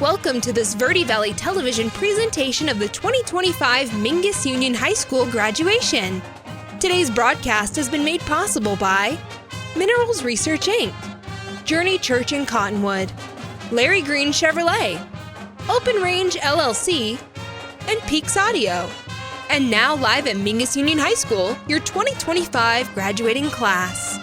Welcome to this Verde Valley television presentation of the 2025 Mingus Union High School graduation. Today's broadcast has been made possible by Minerals Research Inc., Journey Church in Cottonwood, Larry Green Chevrolet, Open Range LLC, and Peaks Audio. And now live at Mingus Union High School, your 2025 graduating class.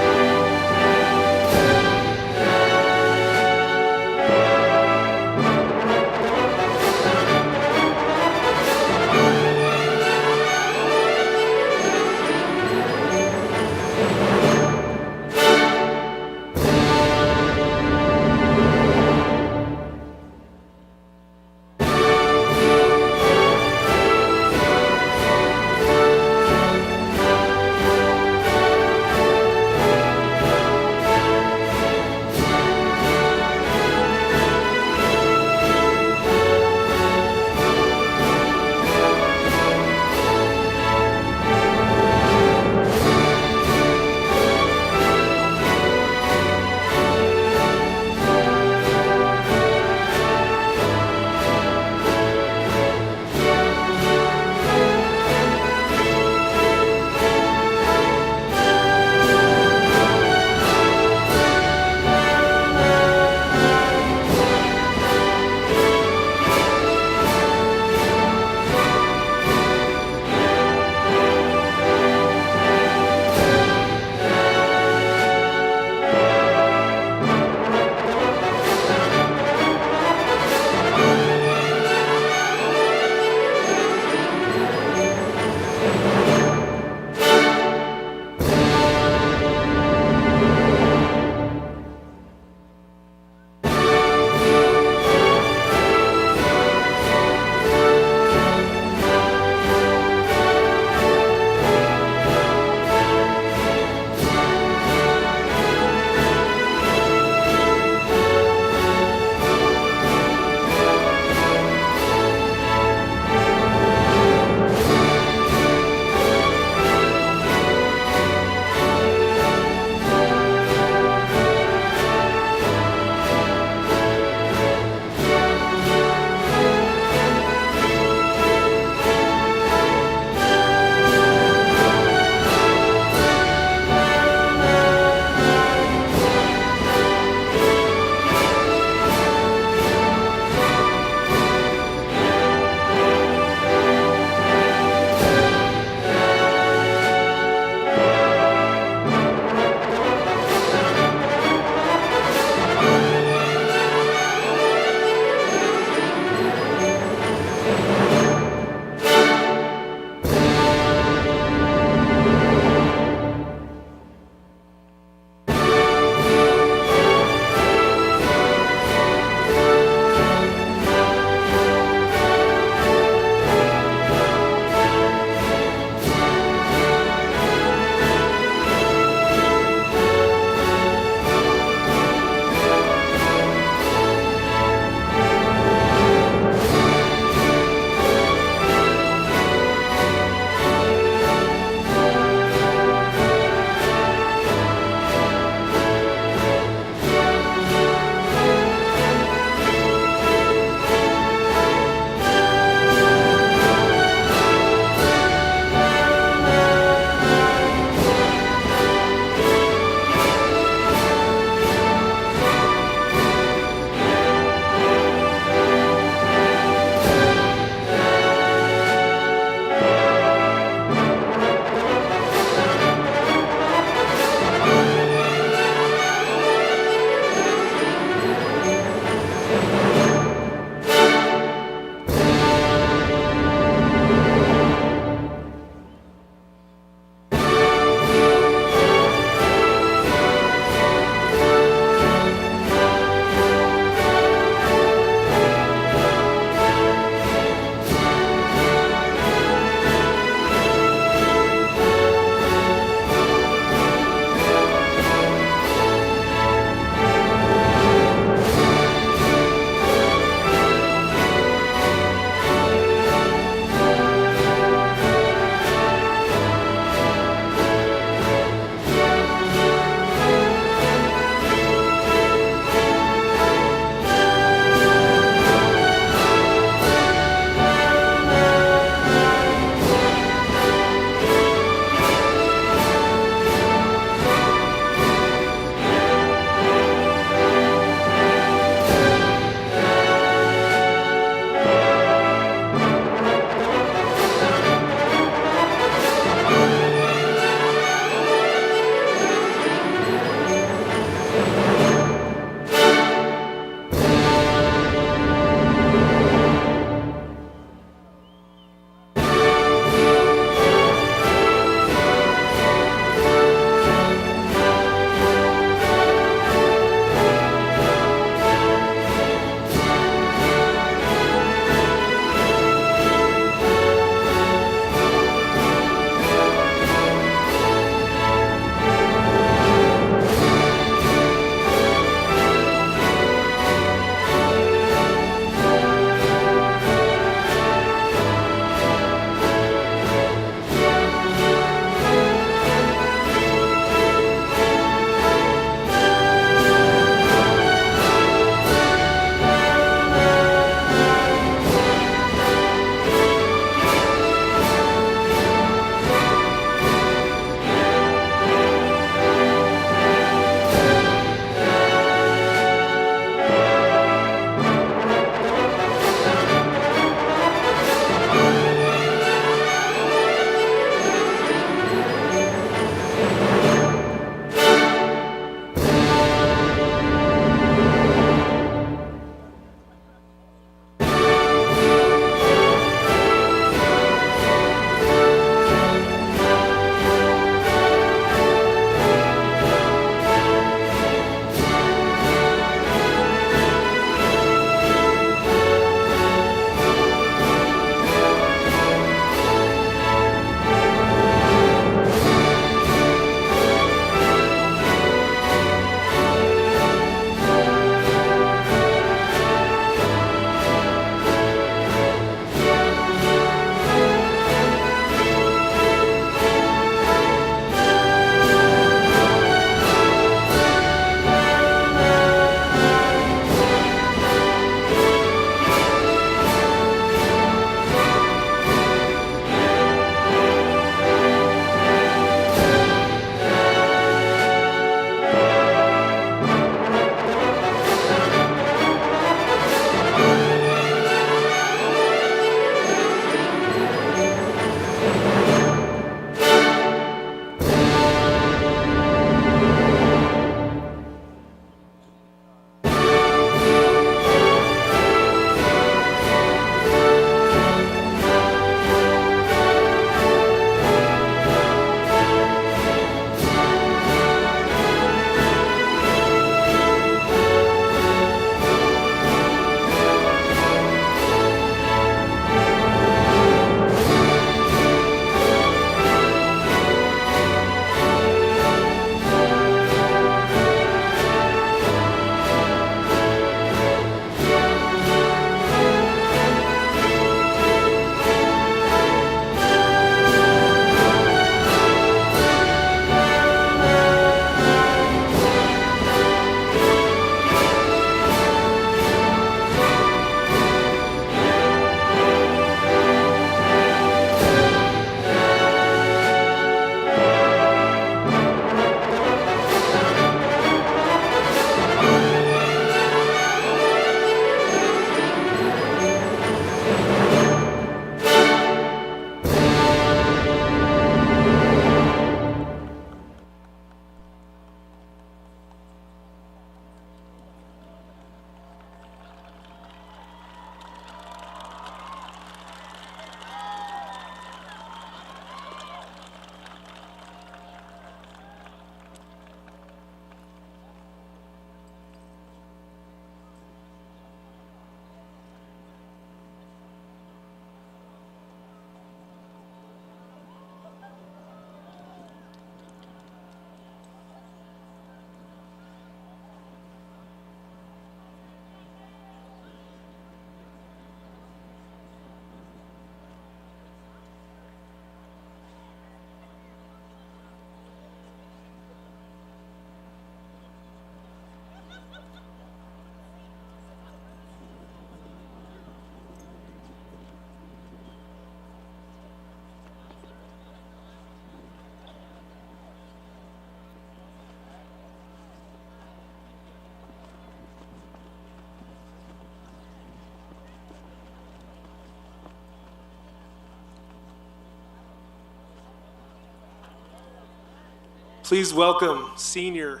Please welcome senior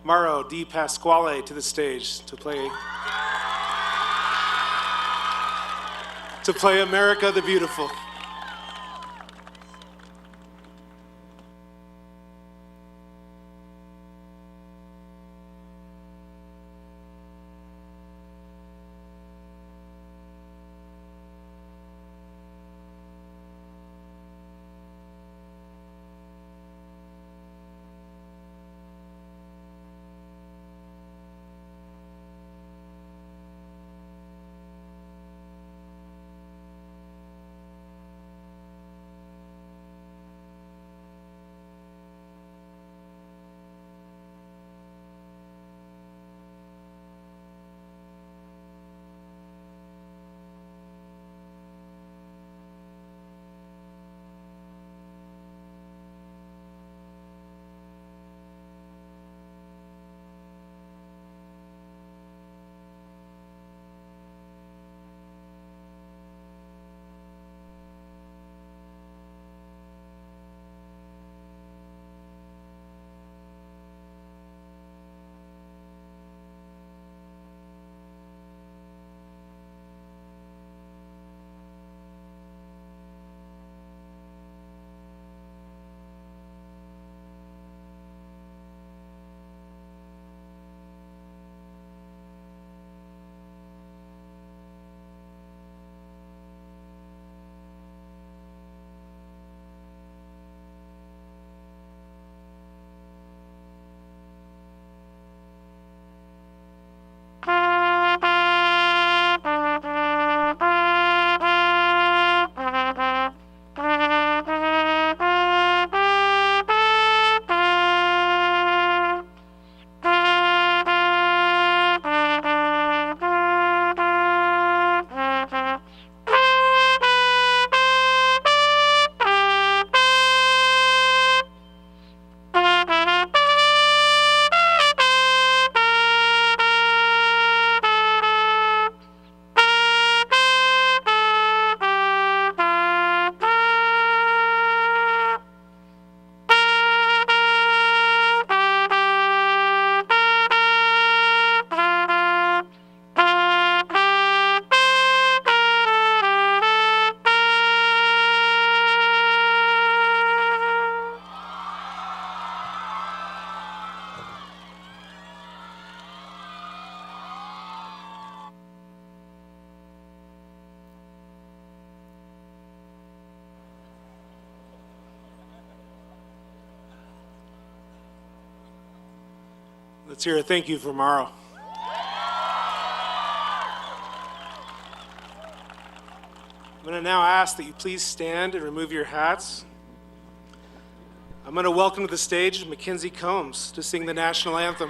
Mauro Di Pasquale to the stage to play America the Beautiful. Let's hear a thank you for Mauro. I'm going to now ask that you please stand and remove your hats. I'm going to welcome to the stage Mackenzie Combs to sing the national anthem.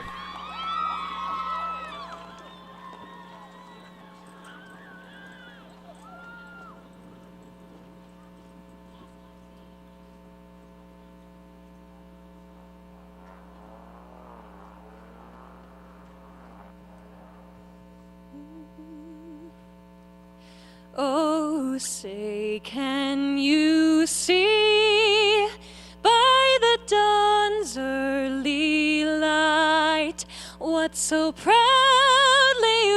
Oh, say, can you see by the dawn's early light what so proudly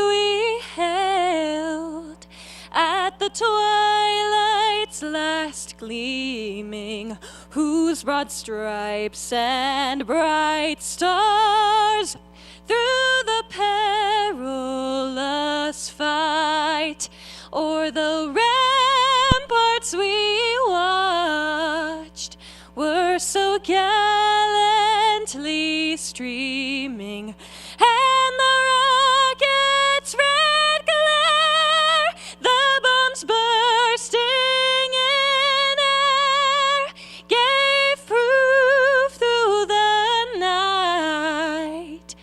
we hailed at the twilight's last gleaming, whose broad stripes and bright stars through the perilous fight o'er the ramparts we watched were so gallantly streaming, and the rocket's red glare, the bombs bursting in air, gave proof through the night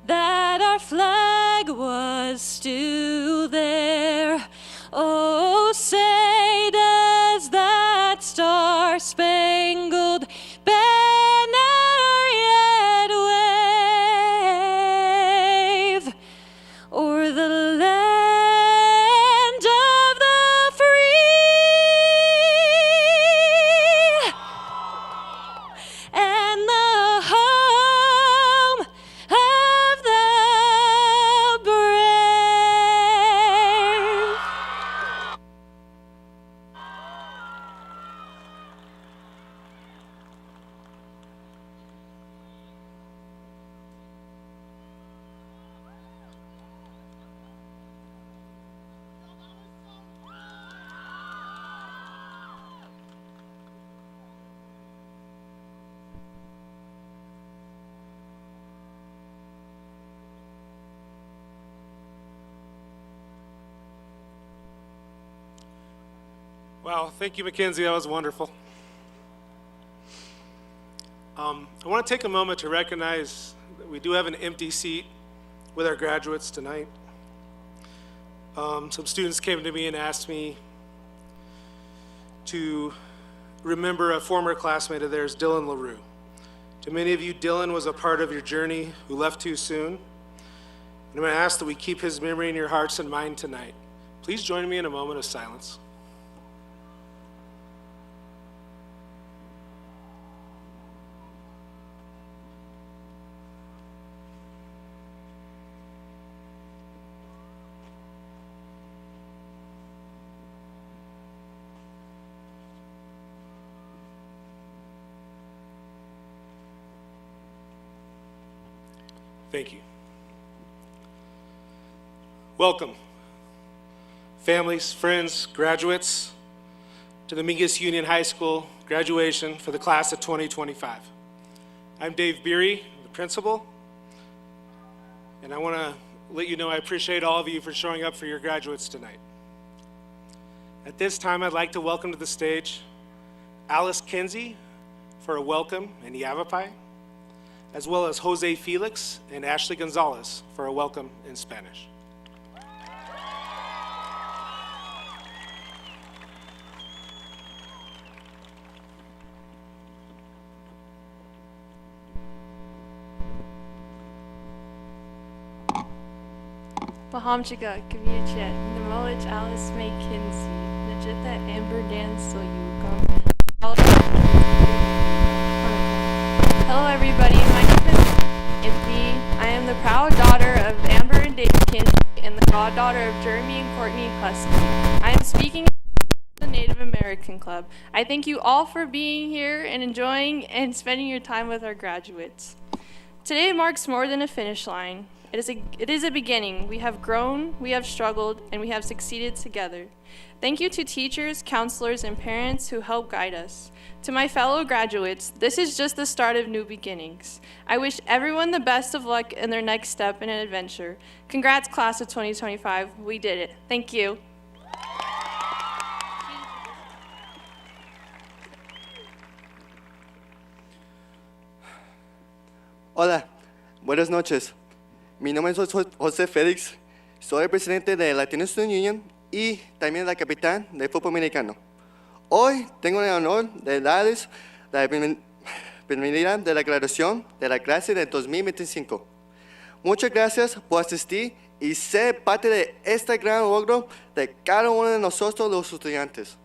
that our flag was still there. Oh, say does that star-spangled banner yet wave o'er the land of the free and the Wow, thank you, Mackenzie. That was wonderful. I want to take a moment to recognize that we do have an empty seat with our graduates tonight. Some students came to me and asked me to remember a former classmate of theirs, Dylan LaRue. To many of you, Dylan was a part of your journey who left too soon. And I'm going to ask that we keep his memory in your hearts and mind tonight. Please join me in a moment of silence. Thank you. Welcome, families, friends, graduates, to the Mingus Union High School graduation for the class of 2025. I'm Dave Beery, the principal, and I want to let you know I appreciate all of you for showing up for your graduates tonight. At this time, I'd like to welcome to the stage Alice Kinsey for a welcome in Yavapai, as well as Jose Felix and Ashley Gonzalez for a welcome in Spanish. Pahamchika, Kaviyachet, Namolich Alice May Kinsey, Najita Amber Dan Soyukam. Hello everybody, my name is Izzy. I am the proud daughter of Amber and Dave Kinsey and the goddaughter of Jeremy and Courtney Husky. I am speaking at the Native American Club. I thank you all for being here and enjoying and spending your time with our graduates. Today marks more than a finish line. It is a beginning. We have grown, we have struggled, and we have succeeded together. Thank you to teachers, counselors, and parents who help guide us. To my fellow graduates, this is just the start of new beginnings. I wish everyone the best of luck in their next step in an adventure. Congrats, class of 2025. We did it. Thank you. Hola, buenas noches. Mi nombre es José Félix. Soy el presidente de Latino Student Union y también la capitán del fútbol americano. Hoy tengo el honor de darles la bienvenida de la graduación de la clase de 2025. Muchas gracias por asistir y ser parte de este gran logro de cada uno de nosotros los estudiantes.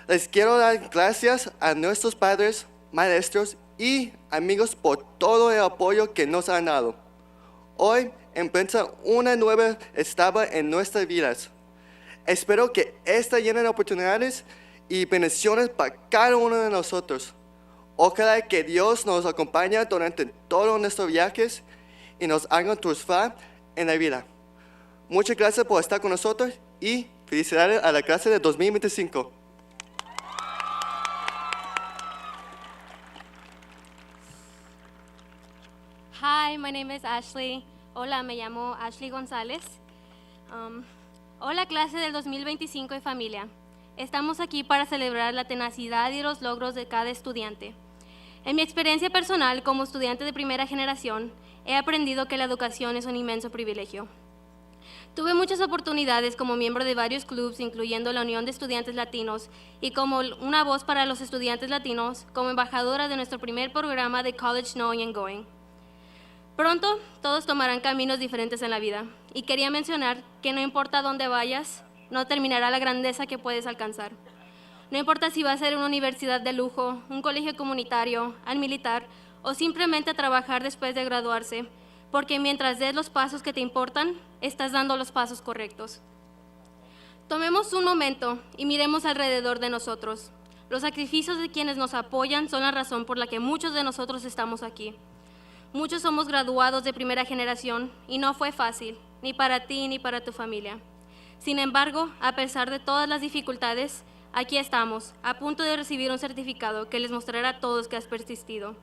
Les quiero dar gracias a nuestros padres, maestros y amigos por todo el apoyo que nos han dado. Hoy empieza una nueva etapa en nuestras vidas. Espero que esta llene de oportunidades y bendiciones para cada uno de nosotros. Ojalá que Dios nos acompañe durante todos nuestros viajes y nos haga triunfar en la vida. Muchas gracias por estar con nosotros y felicidades a la clase de 2025. Hi, my name is Ashley. Hola, me llamo Ashley González. Hola, clase del 2025 y familia. Estamos aquí para celebrar la tenacidad y los logros de cada estudiante. En mi experiencia personal como estudiante de primera generación, he aprendido que la educación es un inmenso privilegio. Tuve muchas oportunidades como miembro de varios clubes, incluyendo la Unión de Estudiantes Latinos, y como una voz para los estudiantes latinos, como embajadora de nuestro primer programa de College Knowing and Going. Pronto, todos tomarán caminos diferentes en la vida, y quería mencionar que no importa dónde vayas, no terminará la grandeza que puedes alcanzar. No importa si vas a ser una universidad de lujo, un colegio comunitario, al militar, o simplemente a trabajar después de graduarse, porque mientras des los pasos que te importan, estás dando los pasos correctos. Tomemos un momento y miremos alrededor de nosotros. Los sacrificios de quienes nos apoyan son la razón por la que muchos de nosotros estamos aquí. Muchos somos graduados de primera generación y no fue fácil, ni para ti ni para tu familia. Sin embargo, a pesar de todas las dificultades, aquí estamos, a punto de recibir un certificado que les mostrará a todos que has persistido.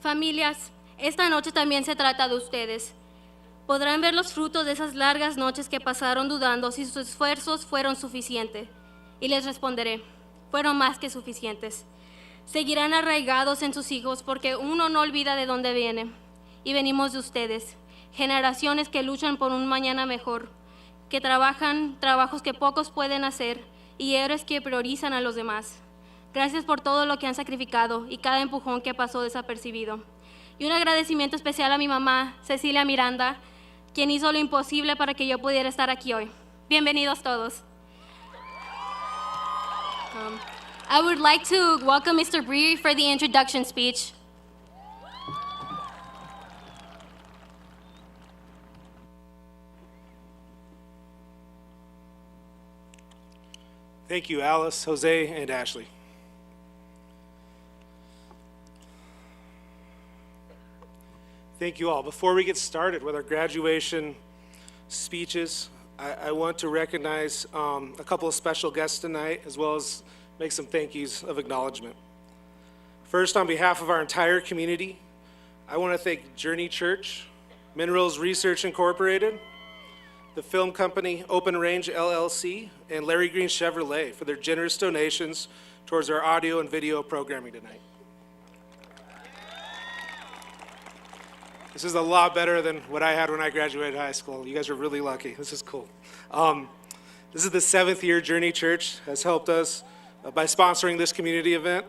Familias, esta noche también se trata de ustedes. Podrán ver los frutos de esas largas noches que pasaron dudando si sus esfuerzos fueron suficientes. Y les responderé, fueron más que suficientes. Seguirán arraigados en sus hijos porque uno no olvida de dónde viene. Y venimos de ustedes, generaciones que luchan por un mañana mejor, que trabajan trabajos que pocos pueden hacer y héroes que priorizan a los demás. Gracias por todo lo que han sacrificado y cada empujón que pasó desapercibido. Y un agradecimiento especial a mi mamá, Cecilia Miranda, quien hizo lo imposible para que yo pudiera estar aquí hoy. Bienvenidos todos. I would like to welcome Mr. Breary for the introduction speech. Thank you, Alice, Jose, and Ashley. Thank you all. Before we get started with our graduation speeches, I want to recognize a couple of special guests tonight, as well as make some thank yous of acknowledgement. First, on behalf of our entire community, I want to thank Journey Church, Minerals Research Incorporated, the film company Open Range LLC, and Larry Green Chevrolet for their generous donations towards our audio and video programming tonight. This is a lot better than what I had when I graduated high school. You guys are really lucky. This is cool. This is the 7th year Journey Church has helped us by sponsoring this community event.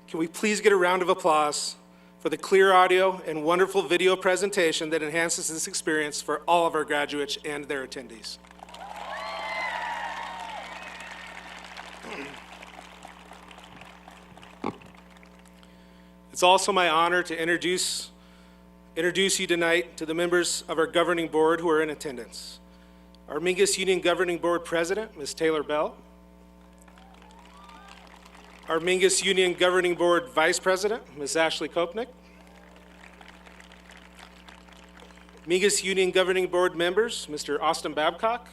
Can we please get a round of applause for the clear audio and wonderful video presentation that enhances this experience for all of our graduates and their attendees. It's also my honor to introduce you tonight to the members of our governing board who are in attendance. Our Mingus Union Governing Board President, Ms. Taylor Bell. Our Mingus Union Governing Board Vice President, Ms. Ashley Kopnick. Mingus Union Governing Board members, Mr. Austin Babcock,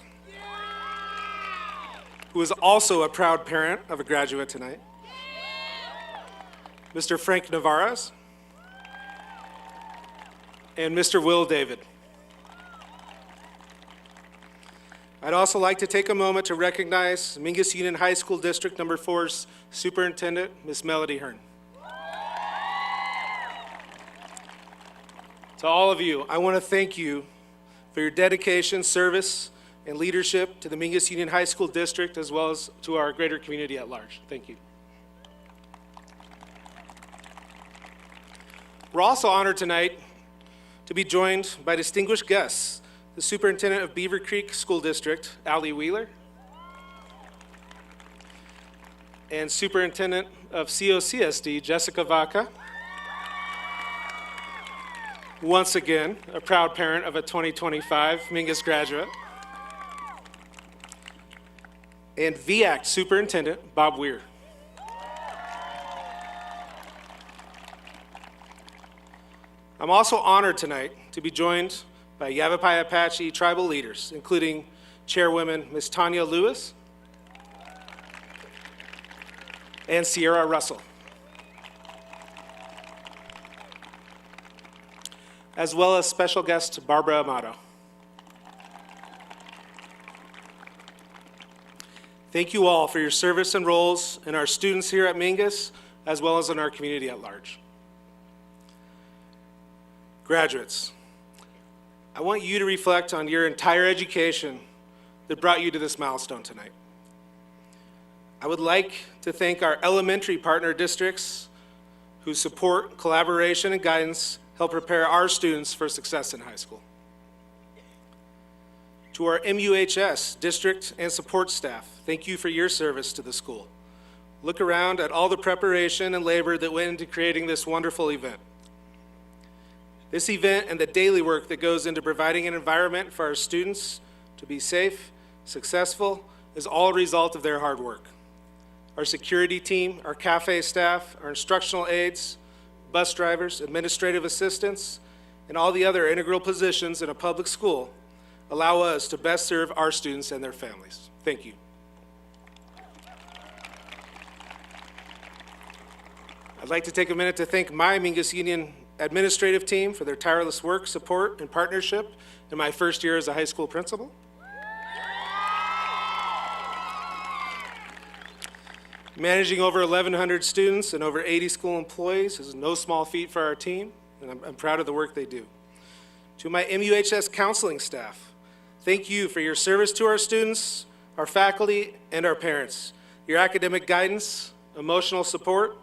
who is also a proud parent of a graduate tonight. Mr. Frank Navarez, and Mr. Will David. I'd also like to take a moment to recognize Mingus Union High School District Number 4's Superintendent, Ms. Melody Hearn. To all of you, I want to thank you for your dedication, service, and leadership to the Mingus Union High School District, as well as to our greater community at large. Thank you. We're also honored tonight to be joined by distinguished guests, the Superintendent of Beaver Creek School District, Allie Wheeler, and Superintendent of COCSD, Jessica Vaca. Once again, a proud parent of a 2025 Mingus graduate. And VAC Superintendent, Bob Weir. I'm also honored tonight to be joined by Yavapai Apache tribal leaders, including Chairwoman Ms. Tanya Lewis and Sierra Russell, as well as special guest Barbara Amato. Thank you all for your service and roles in our students here at Mingus, as well as in our community at large. Graduates, I want you to reflect on your entire education that brought you to this milestone tonight. I would like to thank our elementary partner districts whose support, collaboration, and guidance help prepare our students for success in high school. To our MUHS district and support staff, thank you for your service to the school. Look around at all the preparation and labor that went into creating this wonderful event. This event and the daily work that goes into providing an environment for our students to be safe, successful, is all a result of their hard work. Our security team, our cafe staff, our instructional aides, bus drivers, administrative assistants, and all the other integral positions in a public school allow us to best serve our students and their families. Thank you. I'd like to take a minute to thank my Mingus Union administrative team for their tireless work, support, and partnership in my first year as a high school principal. Managing over 1,100 students and over 80 school employees is no small feat for our team, and I'm proud of the work they do. To my MUHS counseling staff, thank you for your service to our students, our faculty, and our parents. Your academic guidance, emotional support,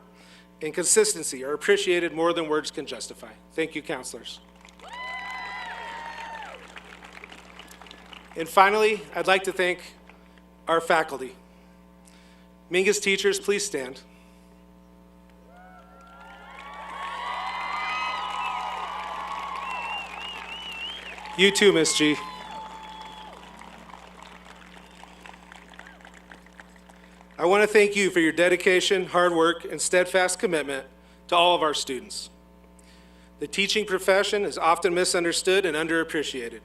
and consistency are appreciated more than words can justify. Thank you, counselors. And finally, I'd like to thank our faculty. Mingus teachers, please stand. You too, Miss G. I want to thank you for your dedication, hard work, and steadfast commitment to all of our students. The teaching profession is often misunderstood and underappreciated.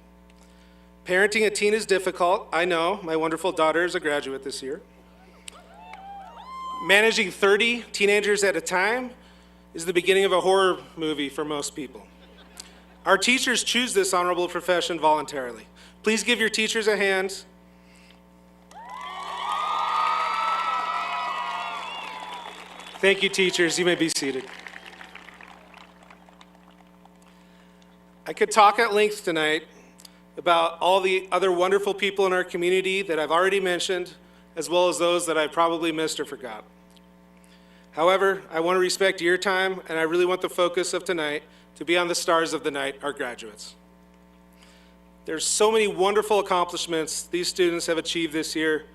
Parenting a teen is difficult. I know. My wonderful daughter is a graduate this year. Managing 30 teenagers at a time is the beginning of a horror movie for most people. Our teachers choose this honorable profession voluntarily. Please give your teachers a hand. Thank you, teachers. You may be seated. I could talk at length tonight about all the other wonderful people in our community that I've already mentioned, as well as those that I probably missed or forgot. However, I want to respect your time, and I really want the focus of tonight to be on the stars of the night, our graduates. There's so many wonderful accomplishments these students have achieved this year,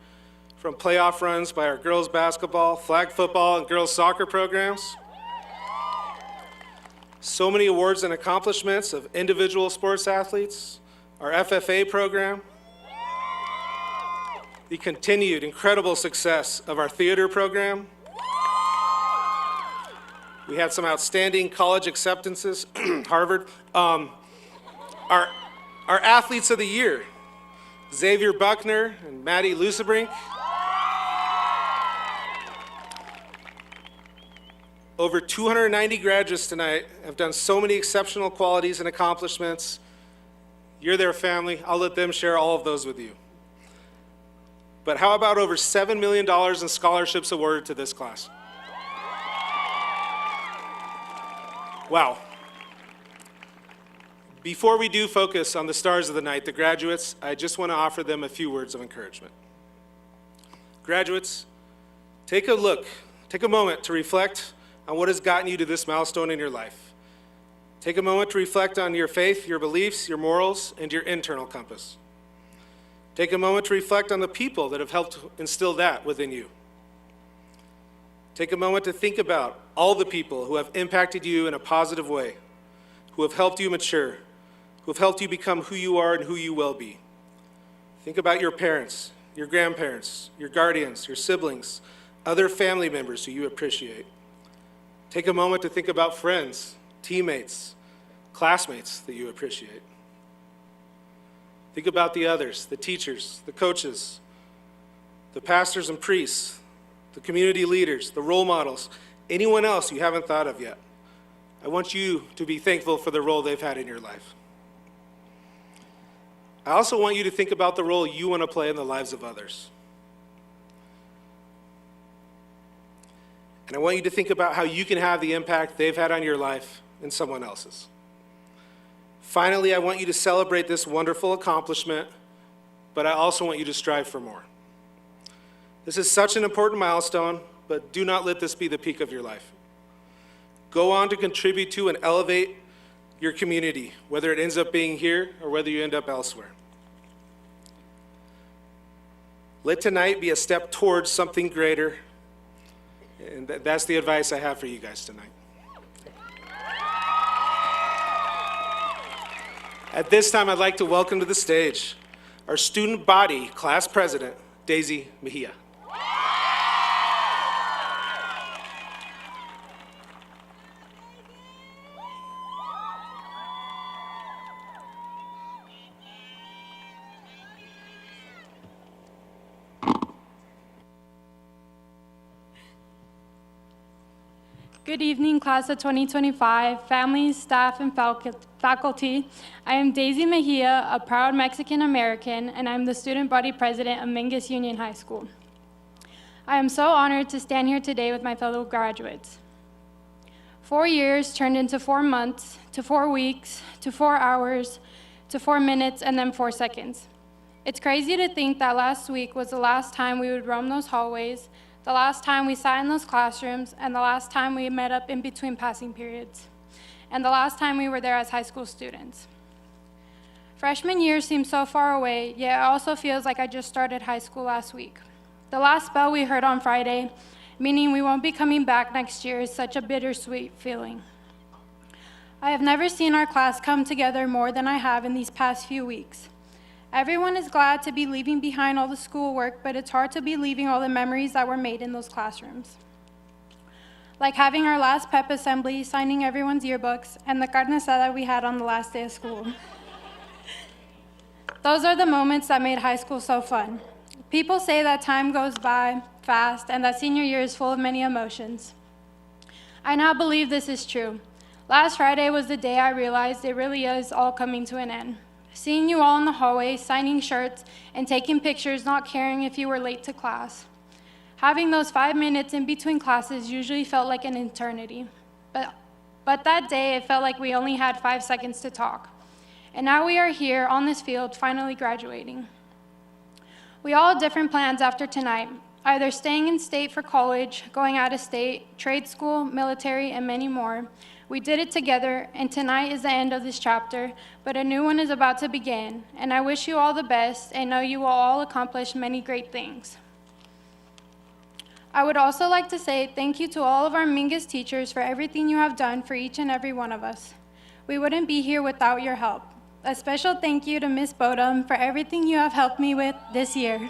from playoff runs by our girls basketball, flag football, and girls soccer programs. So many awards and accomplishments of individual sports athletes, our FFA program, the continued incredible success of our theater program. We had some outstanding college acceptances, Harvard. Our athletes of the year, Xavier Buckner and Maddie Lucebrink. Over 290 graduates tonight have done so many exceptional qualities and accomplishments. You're their family. I'll let them share all of those with you. But how about over $7 million in scholarships awarded to this class? Wow. Before we do focus on the stars of the night, the graduates, I just want to offer them a few words of encouragement. Graduates, take a moment to reflect on what has gotten you to this milestone in your life. Take a moment to reflect on your faith, your beliefs, your morals, and your internal compass. Take a moment to reflect on the people that have helped instill that within you. Take a moment to think about all the people who have impacted you in a positive way, who have helped you mature, who have helped you become who you are and who you will be. Think about your parents, your grandparents, your guardians, your siblings, other family members who you appreciate. Take a moment to think about friends, teammates, classmates that you appreciate. Think about the others, the teachers, the coaches, the pastors and priests, the community leaders, the role models, anyone else you haven't thought of yet. I want you to be thankful for the role they've had in your life. I also want you to think about the role you want to play in the lives of others. And I want you to think about how you can have the impact they've had on your life and someone else's. Finally, I want you to celebrate this wonderful accomplishment, but I also want you to strive for more. This is such an important milestone, but do not let this be the peak of your life. Go on to contribute to and elevate your community, whether it ends up being here or whether you end up elsewhere. Let tonight be a step towards something greater, and that's the advice I have for you guys tonight. At this time, I'd like to welcome to the stage our student body class president, Daisy Mejia. Good evening, class of 2025, families, staff, and faculty. I am Daisy Mejia, a proud Mexican American, and I'm the student body president of Mingus Union High School. I am so honored to stand here today with my fellow graduates. 4 years turned into 4 months, to 4 weeks, to 4 hours, to 4 minutes, and then 4 seconds. It's crazy to think that last week was the last time we would roam those hallways, the last time we sat in those classrooms, and the last time we met up in between passing periods, and the last time we were there as high school students. Freshman year seems so far away, yet it also feels like I just started high school last week. The last bell we heard on Friday, meaning we won't be coming back next year, is such a bittersweet feeling. I have never seen our class come together more than I have in these past few weeks. Everyone is glad to be leaving behind all the schoolwork, but it's hard to be leaving all the memories that were made in those classrooms. Like having our last pep assembly, signing everyone's yearbooks, and the carne asada we had on the last day of school. Those are the moments that made high school so fun. People say that time goes by fast and that senior year is full of many emotions. I now believe this is true. Last Friday was the day I realized it really is all coming to an end. Seeing you all in the hallway, signing shirts, and taking pictures, not caring if you were late to class. Having those 5 minutes in between classes usually felt like an eternity. But that day, it felt like we only had 5 seconds to talk. And now we are here on this field, finally graduating. We all have different plans after tonight, either staying in state for college, going out of state, trade school, military, and many more. We did it together, and tonight is the end of this chapter, but a new one is about to begin, and I wish you all the best and know you will all accomplish many great things. I would also like to say thank you to all of our Mingus teachers for everything you have done for each and every one of us. We wouldn't be here without your help. A special thank you to Ms. Bodum for everything you have helped me with this year.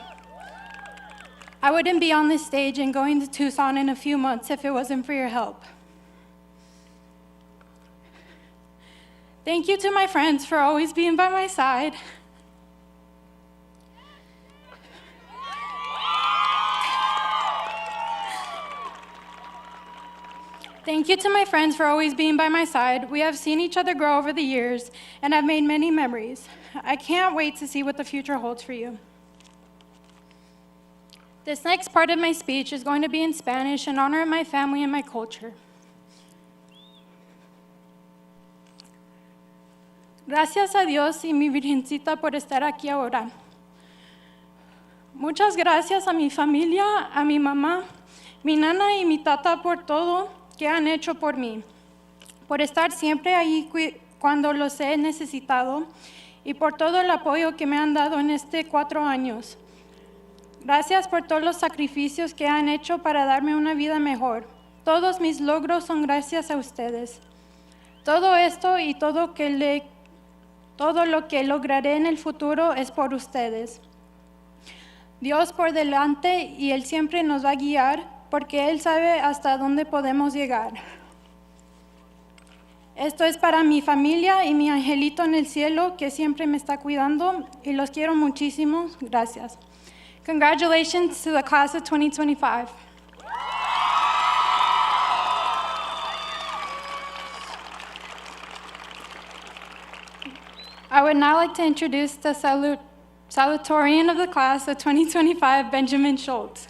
I wouldn't be on this stage and going to Tucson in a few months if it wasn't for your help. Thank you to my friends for always being by my side. Thank you to my friends for always being by my side. We have seen each other grow over the years and have made many memories. I can't wait to see what the future holds for you. This next part of my speech is going to be in Spanish in honor of my family and my culture. Gracias a Dios y mi Virgencita por estar aquí ahora. Muchas gracias a mi familia, a mi mamá, mi nana y mi tata por todo que han hecho por mí, por estar siempre ahí cuando los he necesitado y por todo el apoyo que me han dado en estos 4 años. Gracias por todos los sacrificios que han hecho para darme una vida mejor. Todos mis logros son gracias a ustedes. Todo esto y todo lo que lograré en el futuro es por ustedes. Dios por delante y Él siempre nos va a guiar porque Él sabe hasta dónde podemos llegar. Esto es para mi familia y mi angelito en el cielo que siempre me está cuidando y los quiero muchísimo. Gracias. Congratulations to the class of 2025. I would now like to introduce the salutatorian of the class of 2025, Benjamin Schultz.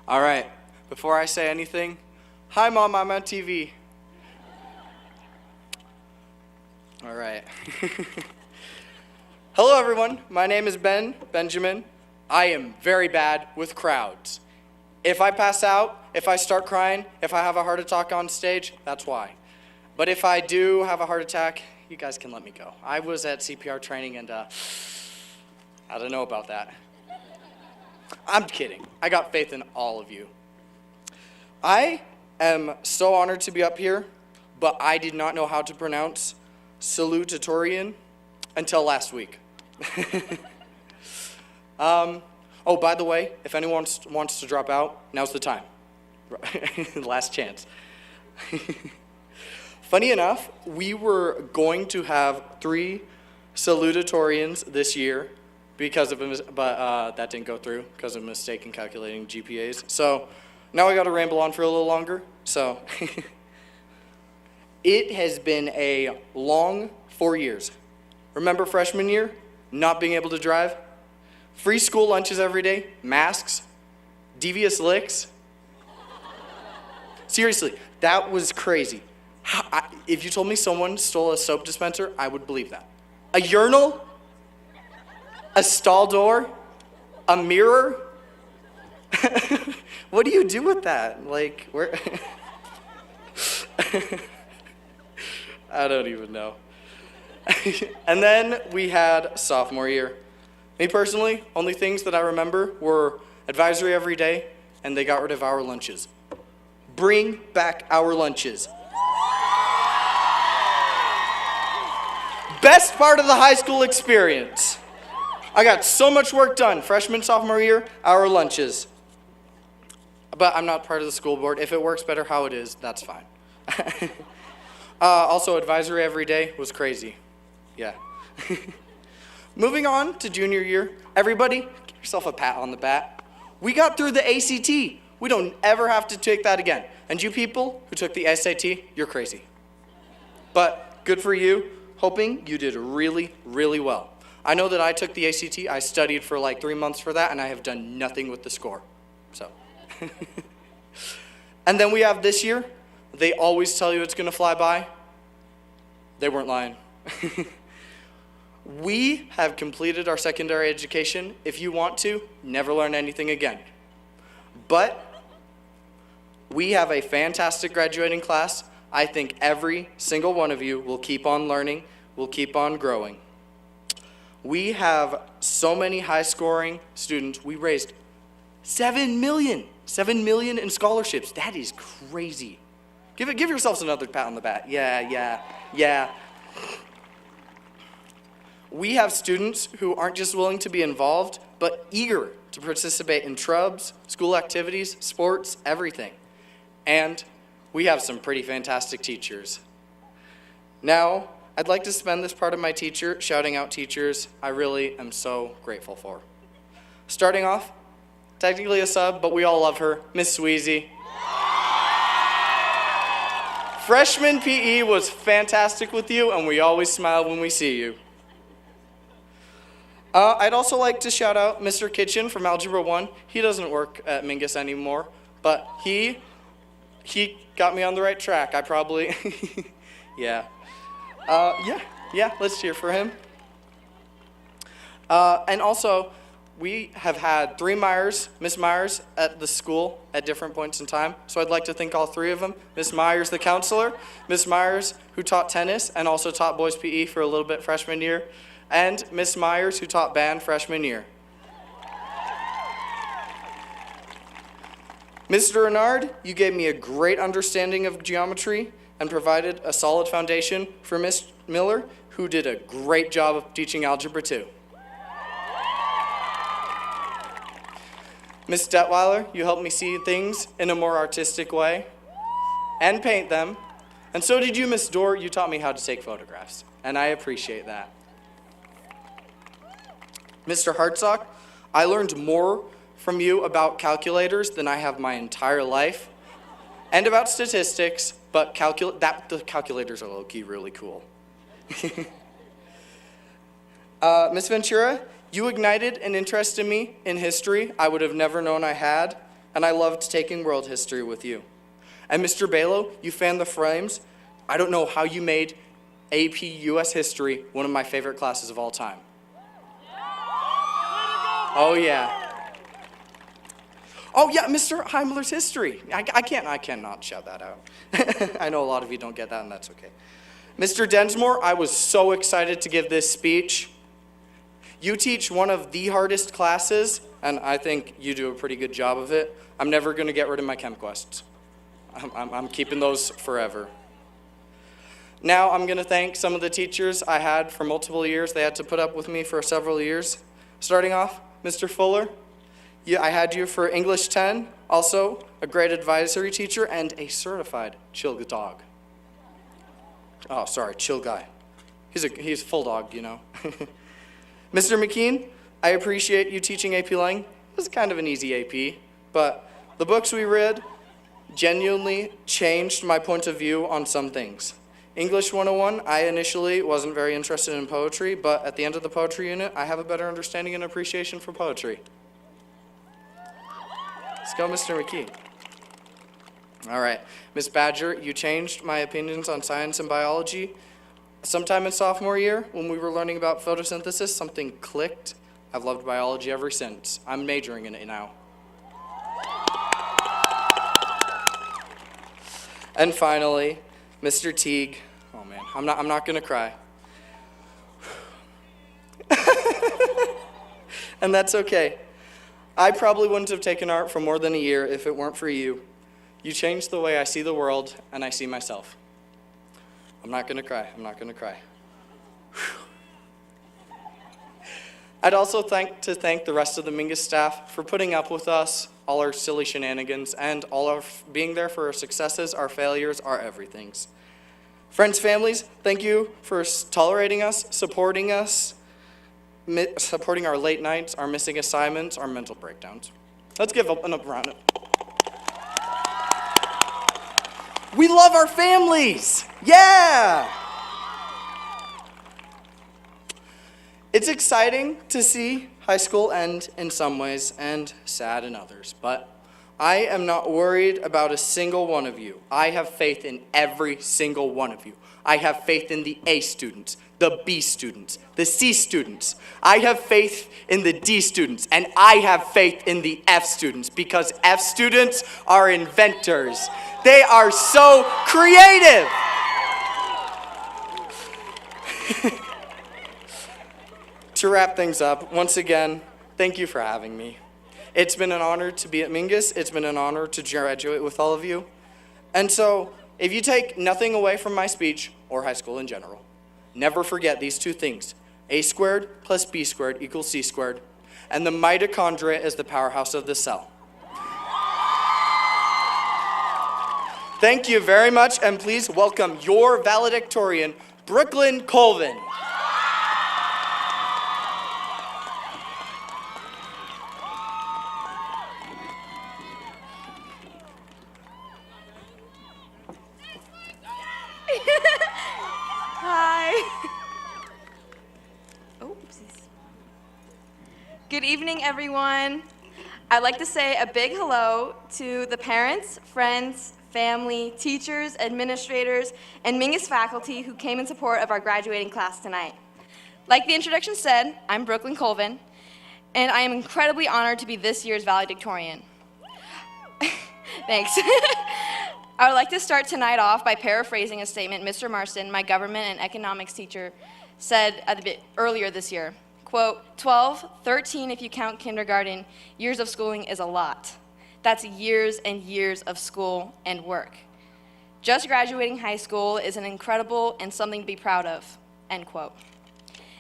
All right, before I say anything, hi Mom, I'm on TV. All right. Hello everyone, my name is Benjamin. I am very bad with crowds. If I pass out, if I start crying, if I have a heart attack on stage, that's why. But if I do have a heart attack, you guys can let me go. I was at CPR training and I don't know about that. I'm kidding. I got faith in all of you. I am so honored to be up here, but I did not know how to pronounce salutatorian until last week. Oh, by the way, if anyone wants to drop out, now's the time. Last chance. Funny enough, we were going to have 3 salutatorians this year, because of but that didn't go through because of a mistake in calculating GPAs. So now I got to ramble on for a little longer. So it has been a long 4 years. Remember freshman year, not being able to drive, free school lunches every day, masks, devious licks. Seriously, that was crazy. If you told me someone stole a soap dispenser, I would believe that. A urinal? A stall door? A mirror? What do you do with that? Like, where? I don't even know. And then we had sophomore year. Me personally, only things that I remember were advisory every day, and they got rid of our lunches. Bring back our lunches. Best part of the high school experience. I got so much work done. Freshman, sophomore year, our lunches. But I'm not part of the school board. If it works better how it is, that's fine. Also, advisory every day was crazy. Yeah. Moving on to junior year. Everybody, give yourself a pat on the back. We got through the ACT. We don't ever have to take that again. And you people who took the SAT, you're crazy. But good for you. Hoping you did really, really well. I know that I took the ACT. I studied for like 3 months for that, and I have done nothing with the score. So. And then we have this year. They always tell you it's going to fly by. They weren't lying. We have completed our secondary education. If you want to, never learn anything again. But we have a fantastic graduating class. I think every single one of you will keep on learning, will keep on growing. We have so many high-scoring students. We raised $7 million in scholarships. That is crazy. Give yourselves another pat on the back. Yeah. We have students who aren't just willing to be involved, but eager to participate in trubs, school activities, sports, everything. And we have some pretty fantastic teachers. Now, I'd like to spend this part of my teacher shouting out teachers I really am so grateful for. Starting off, technically a sub, but we all love her, Miss Sweezy. Freshman PE was fantastic with you, and we always smile when we see you. I'd also like to shout out Mr. Kitchen from Algebra 1. He doesn't work at Mingus anymore, but he got me on the right track. I probably, yeah, let's cheer for him. And also, we have had 3 Miss Myers at the school at different points in time. So I'd like to thank all 3 of them. Miss Myers, the counselor, Miss Myers, who taught tennis and also taught boys PE for a little bit freshman year, and Miss Myers, who taught band freshman year. Mr. Renard, you gave me a great understanding of geometry and provided a solid foundation for Miss Miller, who did a great job of teaching Algebra 2. Miss Detweiler, you helped me see things in a more artistic way and paint them. And so did you, Miss Dorr. You taught me how to take photographs, and I appreciate that. Mr. Hartsock, I learned more from you about calculators than I have my entire life, and about statistics, but the calculators are low-key really cool. Miss Ventura, you ignited an interest in me in history I would have never known I had, and I loved taking world history with you. And Mr. Balo, you fanned the flames. I don't know how you made AP US History one of my favorite classes of all time. Oh yeah, Mr. Heimler's history. I cannot shout that out. I know a lot of you don't get that, and that's okay. Mr. Densmore, I was so excited to give this speech. You teach one of the hardest classes, and I think you do a pretty good job of it. I'm never going to get rid of my chem quests. I'm keeping those forever. Now I'm going to thank some of the teachers I had for multiple years. They had to put up with me for several years. Starting off, Mr. Fuller, I had you for English 10, also a great advisory teacher and a certified chill dog. Chill guy. He's a full dog, you know. Mr. McKean, I appreciate you teaching AP Lang. It was kind of an easy AP, but the books we read genuinely changed my point of view on some things. English 101, I initially wasn't very interested in poetry, but at the end of the poetry unit, I have a better understanding and appreciation for poetry. Let's go, Mr. McKee. All right, Miss Badger, you changed my opinions on science and biology. Sometime in sophomore year, when we were learning about photosynthesis, something clicked. I've loved biology ever since. I'm majoring in it now. And finally, Mr. Teague. Oh man, I'm not gonna cry. And that's okay. I probably wouldn't have taken art for more than a year if it weren't for you. You changed the way I see the world and I see myself. I'm not gonna cry. Whew. I'd also thank the rest of the Mingus staff for putting up with us, all our silly shenanigans, and all our being there for our successes, our failures, our everythings. Friends, families, thank you for tolerating us, supporting our late nights, our missing assignments, our mental breakdowns. Let's give up a round. We love our families! Yeah! It's exciting to see high school end in some ways and sad in others, but I am not worried about a single one of you. I have faith in every single one of you. I have faith in the A students, the B students, the C students. I have faith in the D students, and I have faith in the F students because F students are inventors. They are so creative. To wrap things up, once again, thank you for having me. It's been an honor to be at Mingus. It's been an honor to graduate with all of you. And so, if you take nothing away from my speech, or high school in general, never forget these two things. A squared plus B squared equals C squared, and the mitochondria is the powerhouse of the cell. Thank you very much, and please welcome your valedictorian, Brooklyn Colvin. Hi. Oopsies. Good evening, everyone. I'd like to say a big hello to the parents, friends, family, teachers, administrators, and Mingus faculty who came in support of our graduating class tonight. Like the introduction said, I'm Brooklyn Colvin, and I am incredibly honored to be this year's valedictorian. Thanks. I would like to start tonight off by paraphrasing a statement Mr. Marston, my government and economics teacher, said earlier this year. Quote, 12, 13 if you count kindergarten, years of schooling is a lot. That's years and years of school and work. Just graduating high school is an incredible and something to be proud of, end quote.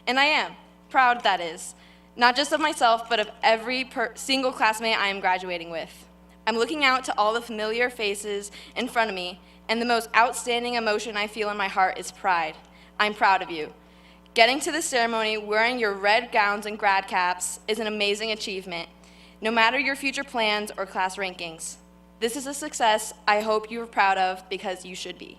And I am, proud that is, not just of myself, but of every single classmate I am graduating with. I'm looking out to all the familiar faces in front of me, and the most outstanding emotion I feel in my heart is pride. I'm proud of you. Getting to the ceremony wearing your red gowns and grad caps is an amazing achievement, no matter your future plans or class rankings. This is a success I hope you are proud of because you should be.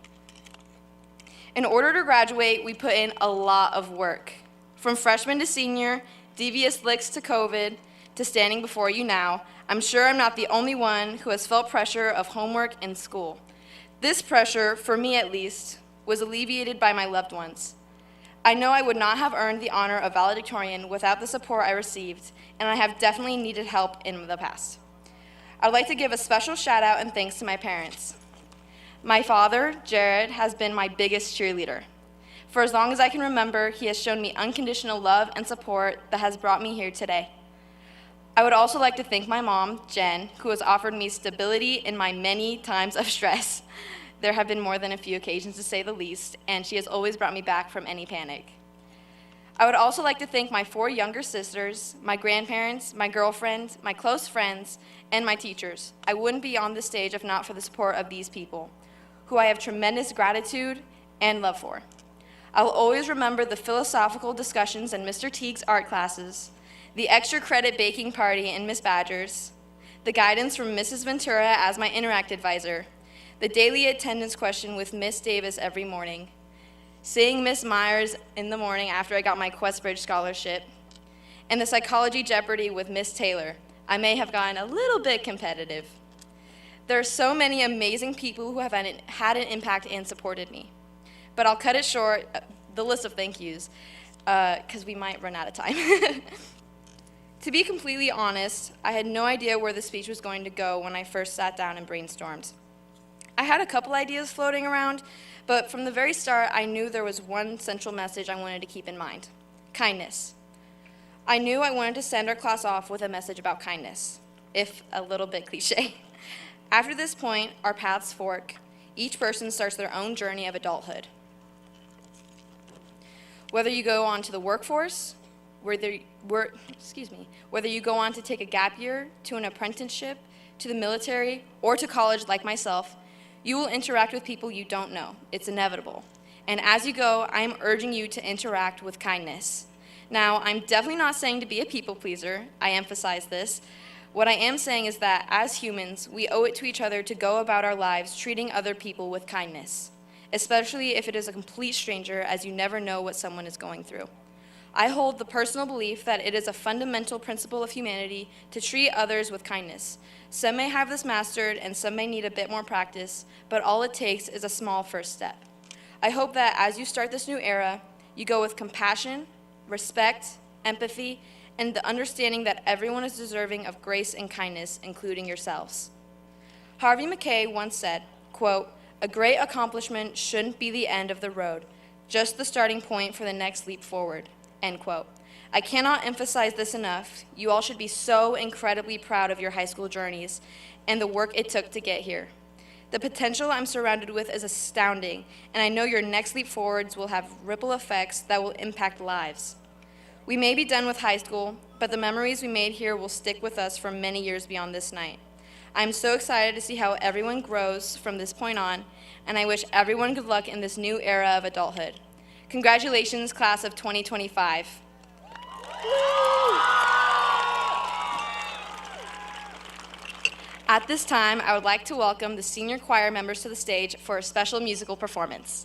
In order to graduate, we put in a lot of work. From freshman to senior, devious licks to COVID, to standing before you now, I'm sure I'm not the only one who has felt pressure of homework and school. This pressure, for me at least, was alleviated by my loved ones. I know I would not have earned the honor of valedictorian without the support I received, and I have definitely needed help in the past. I'd like to give a special shout out and thanks to my parents. My father, Jared, has been my biggest cheerleader. For as long as I can remember, he has shown me unconditional love and support that has brought me here today. I would also like to thank my mom, Jen, who has offered me stability in my many times of stress. There have been more than a few occasions, to say the least, and she has always brought me back from any panic. I would also like to thank my 4 younger sisters, my grandparents, my girlfriend, my close friends, and my teachers. I wouldn't be on this stage if not for the support of these people, who I have tremendous gratitude and love for. I will always remember the philosophical discussions in Mr. Teague's art classes, the extra credit baking party in Miss Badger's, the guidance from Mrs. Ventura as my Interact advisor, the daily attendance question with Miss Davis every morning, seeing Miss Myers in the morning after I got my Questbridge scholarship, and the psychology Jeopardy with Miss Taylor. I may have gotten a little bit competitive. There are so many amazing people who have had an impact and supported me. But I'll cut it short, the list of thank yous, because we might run out of time. To be completely honest, I had no idea where the speech was going to go when I first sat down and brainstormed. I had a couple ideas floating around, but from the very start, I knew there was one central message I wanted to keep in mind: kindness. I knew I wanted to send our class off with a message about kindness, if a little bit cliche. After this point, our paths fork. Each person starts their own journey of adulthood. Whether you go on to the workforce, whether you go on to take a gap year, to an apprenticeship, to the military, or to college like myself, you will interact with people you don't know. It's inevitable. And as you go, I am urging you to interact with kindness. Now, I'm definitely not saying to be a people pleaser. I emphasize this. What I am saying is that as humans, we owe it to each other to go about our lives treating other people with kindness, especially if it is a complete stranger, as you never know what someone is going through. I hold the personal belief that it is a fundamental principle of humanity to treat others with kindness. Some may have this mastered and some may need a bit more practice, but all it takes is a small first step. I hope that as you start this new era, you go with compassion, respect, empathy, and the understanding that everyone is deserving of grace and kindness, including yourselves. Harvey Mackay once said, quote, "A great accomplishment shouldn't be the end of the road, just the starting point for the next leap forward," end quote. I cannot emphasize this enough. You all should be so incredibly proud of your high school journeys and the work it took to get here. The potential I'm surrounded with is astounding, and I know your next leap forwards will have ripple effects that will impact lives. We may be done with high school, but the memories we made here will stick with us for many years beyond this night. I'm so excited to see how everyone grows from this point on, and I wish everyone good luck in this new era of adulthood. Congratulations, class of 2025. At this time, I would like to welcome the senior choir members to the stage for a special musical performance.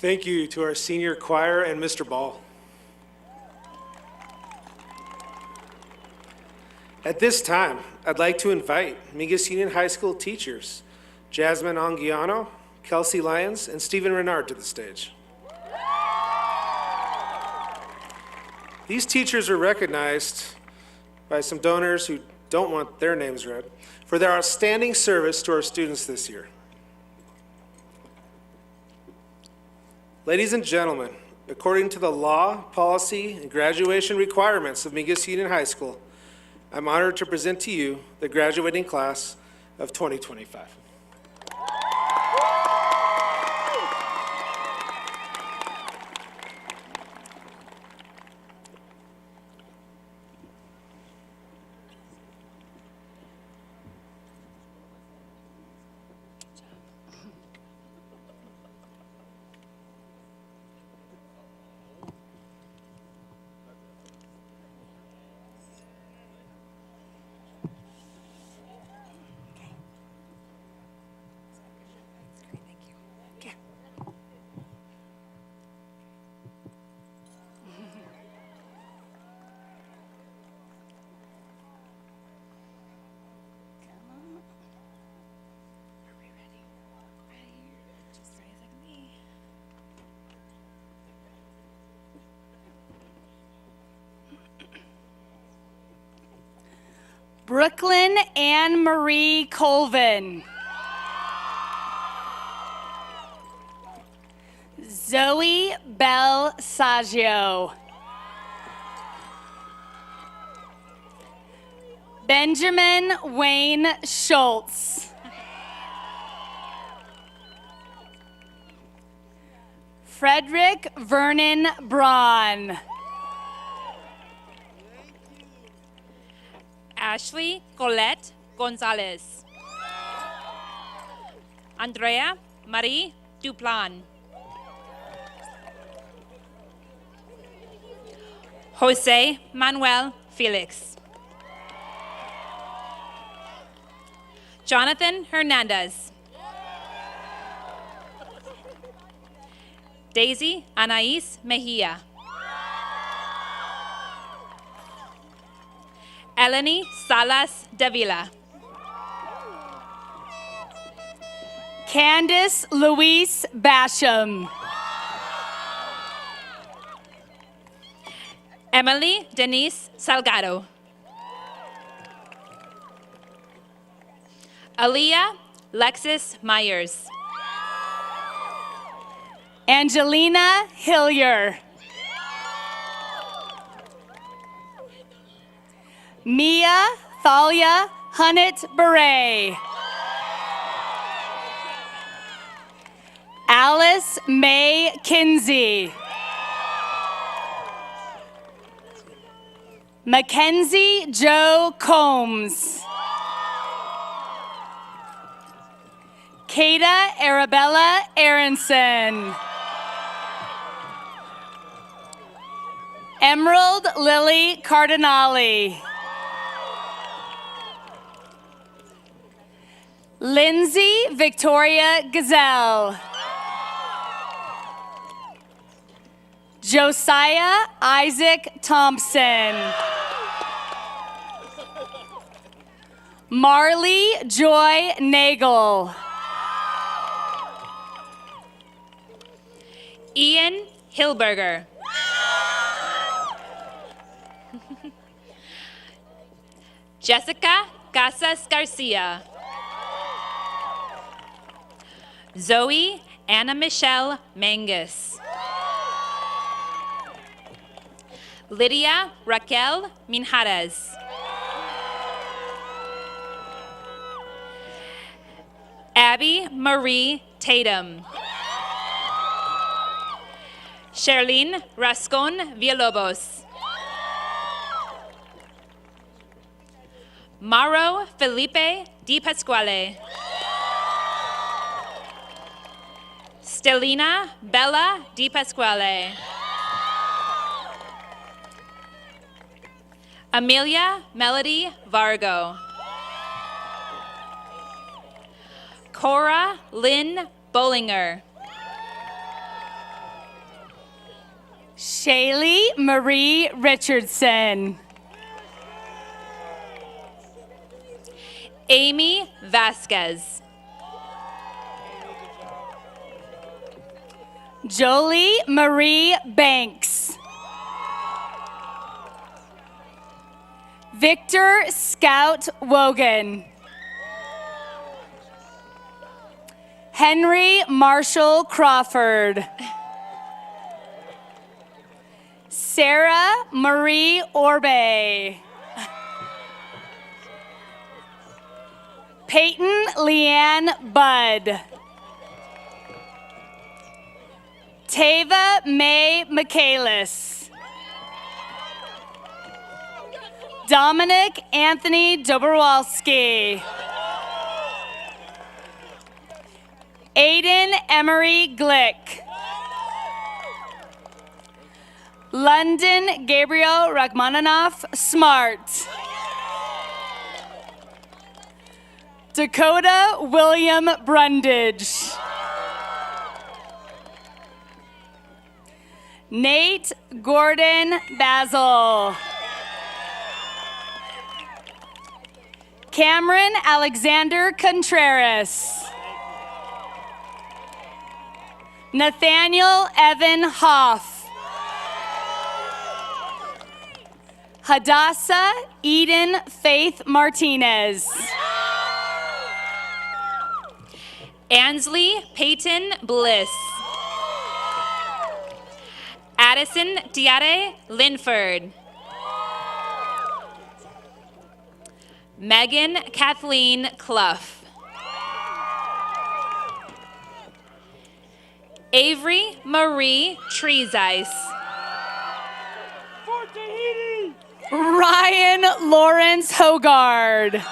Thank you to our senior choir and Mr. Ball. At this time, I'd like to invite Mingus Union High School teachers, Jasmine Anguiano, Kelsey Lyons, and Stephen Renard to the stage. These teachers are recognized by some donors who don't want their names read for their outstanding service to our students this year. Ladies and gentlemen, according to the law, policy, and graduation requirements of Mingus Union High School, I'm honored to present to you the graduating class of 2025. Brooklyn Anne Marie Colvin. Zoe Bell Saggio. Benjamin Wayne Schultz. Frederick Vernon Braun. Ashley Colette Gonzalez. Andrea Marie Duplan. Jose Manuel Felix. Jonathan Hernandez. Daisy Anais Mejia. Eleni Salas Davila. Candace Louise Basham. Emily Denise Salgado. Aaliyah Lexis Myers. Angelina Hillier. Mia Thalia Hunnit Beret. Alice May Kinsey. Mackenzie Joe Combs. Kata Arabella Aronson. Emerald Lily Cardinale. Lindsay Victoria Gazelle. Josiah Isaac Thompson. Marley Joy Nagel. Ian Hilberger. Jessica Casas Garcia. Zoe Anna Michelle Mingus. Lydia Raquel Minjarez. Abby Marie Tatum. Charlene Rascon Villalobos. Mauro Felipe Di Pasquale. Stelina Bella Di Pasquale. Amelia Melody Vargo. Cora Lynn Bollinger. Shaylee Marie Richardson. Amy Vasquez. Jolie Marie Banks. Victor Scout Wogan. Henry Marshall Crawford. Sarah Marie Orbe. Peyton Leanne Budd. Tava May Michaelis. Dominic Anthony Dobrowolski. Aiden Emery Glick. London Gabriel Rachmaninoff Smart. Dakota William Brundage. Nate Gordon Basil. Cameron Alexander Contreras. Nathaniel Evan Hoff. Hadassah Eden Faith Martinez. Ansley Peyton Bliss. Addison Tiare Linford. Megan Kathleen Clough. Avery Marie Treesice. Ryan Lawrence Hogard.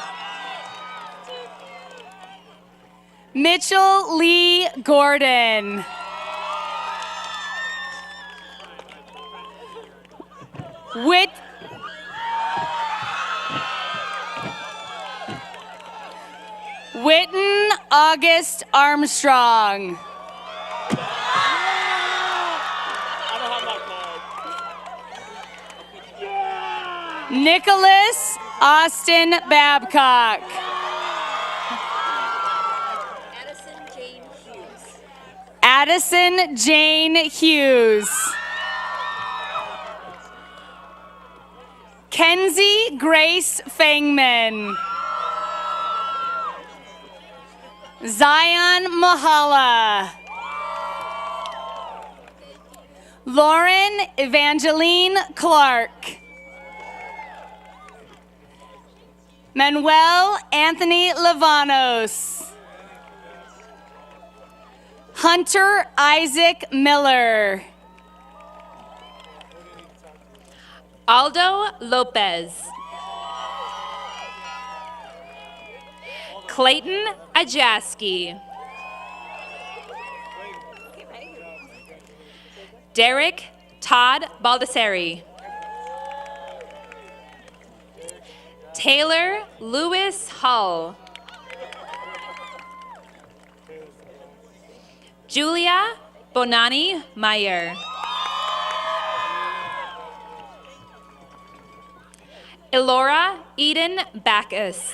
Mitchell Lee Gordon. Witten August Armstrong. Nicholas Austin Babcock. Addison Jane Hughes. Kenzie Grace Fangman. Zion Mahala. Lauren Evangeline Clark. Manuel Anthony Lavanos. Hunter Isaac Miller. Aldo Lopez. Clayton Ajaski. Derek Todd Baldessari. Taylor Lewis Hull. Julia Bonani Meyer. Elora Eden Bacchus.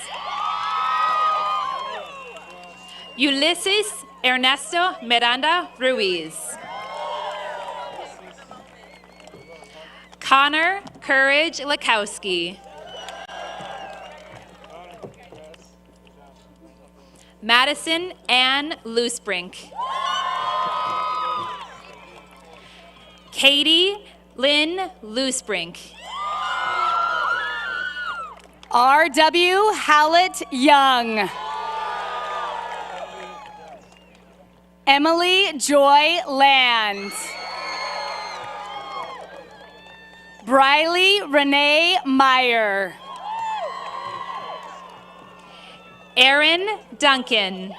Ulysses Ernesto Miranda Ruiz. Connor Courage Lakowski. Madison Ann Loosebrink. Katie Lynn Loosebrink. R.W. Hallett Young. Emily Joy Land. Briley Renee Meyer. Aaron Duncan.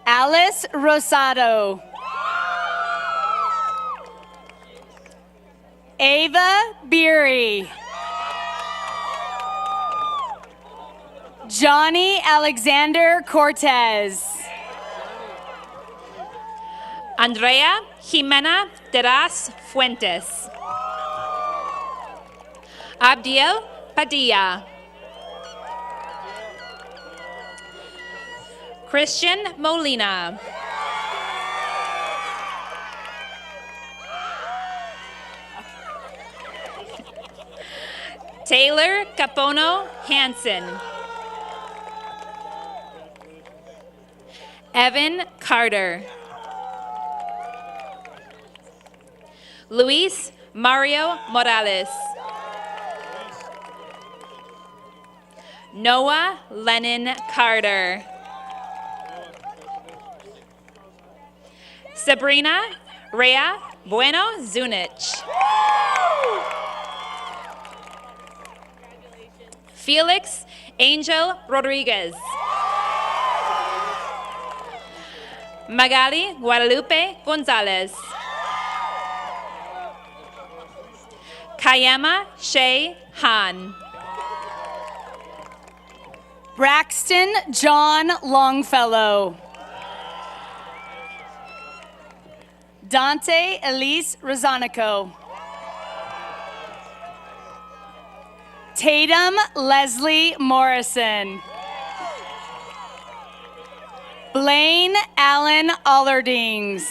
Alice Rosado. Ava Beery. Johnny Alexander Cortez. Andrea Jimena Teras Fuentes. Abdiel Padilla. Christian Molina. Taylor Capono Hansen. Evan Carter. Luis Mario Morales. Noah Lennon Carter. Sabrina Rhea Bueno Zunich. Felix Angel Rodriguez. Magali Guadalupe Gonzalez. Kayama Shay Han. Braxton John Longfellow. Dante Elise Rosanico. Tatum Leslie Morrison. Blaine Allen Allerdings.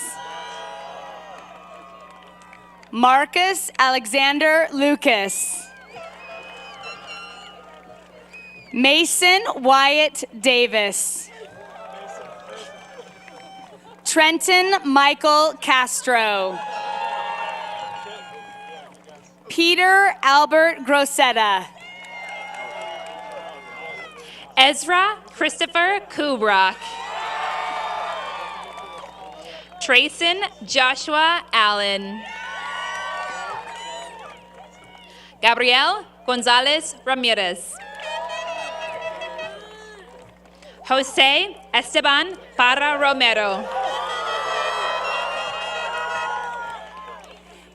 Marcus Alexander Lucas. Mason Wyatt Davis. Trenton Michael Castro. Peter Albert Grossetta. Ezra Christopher Kubrock. Trayson Joshua Allen. Gabriel Gonzalez Ramirez. Jose Esteban Parra Romero.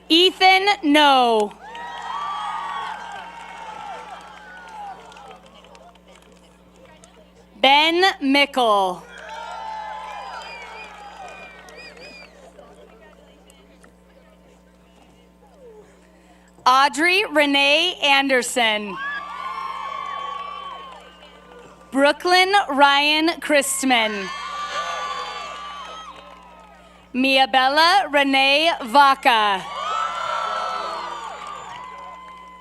Ethan No. Ben Mickle. Audrey Renee Anderson. Brooklyn Ryan Christman. Miabella Renee Vaca.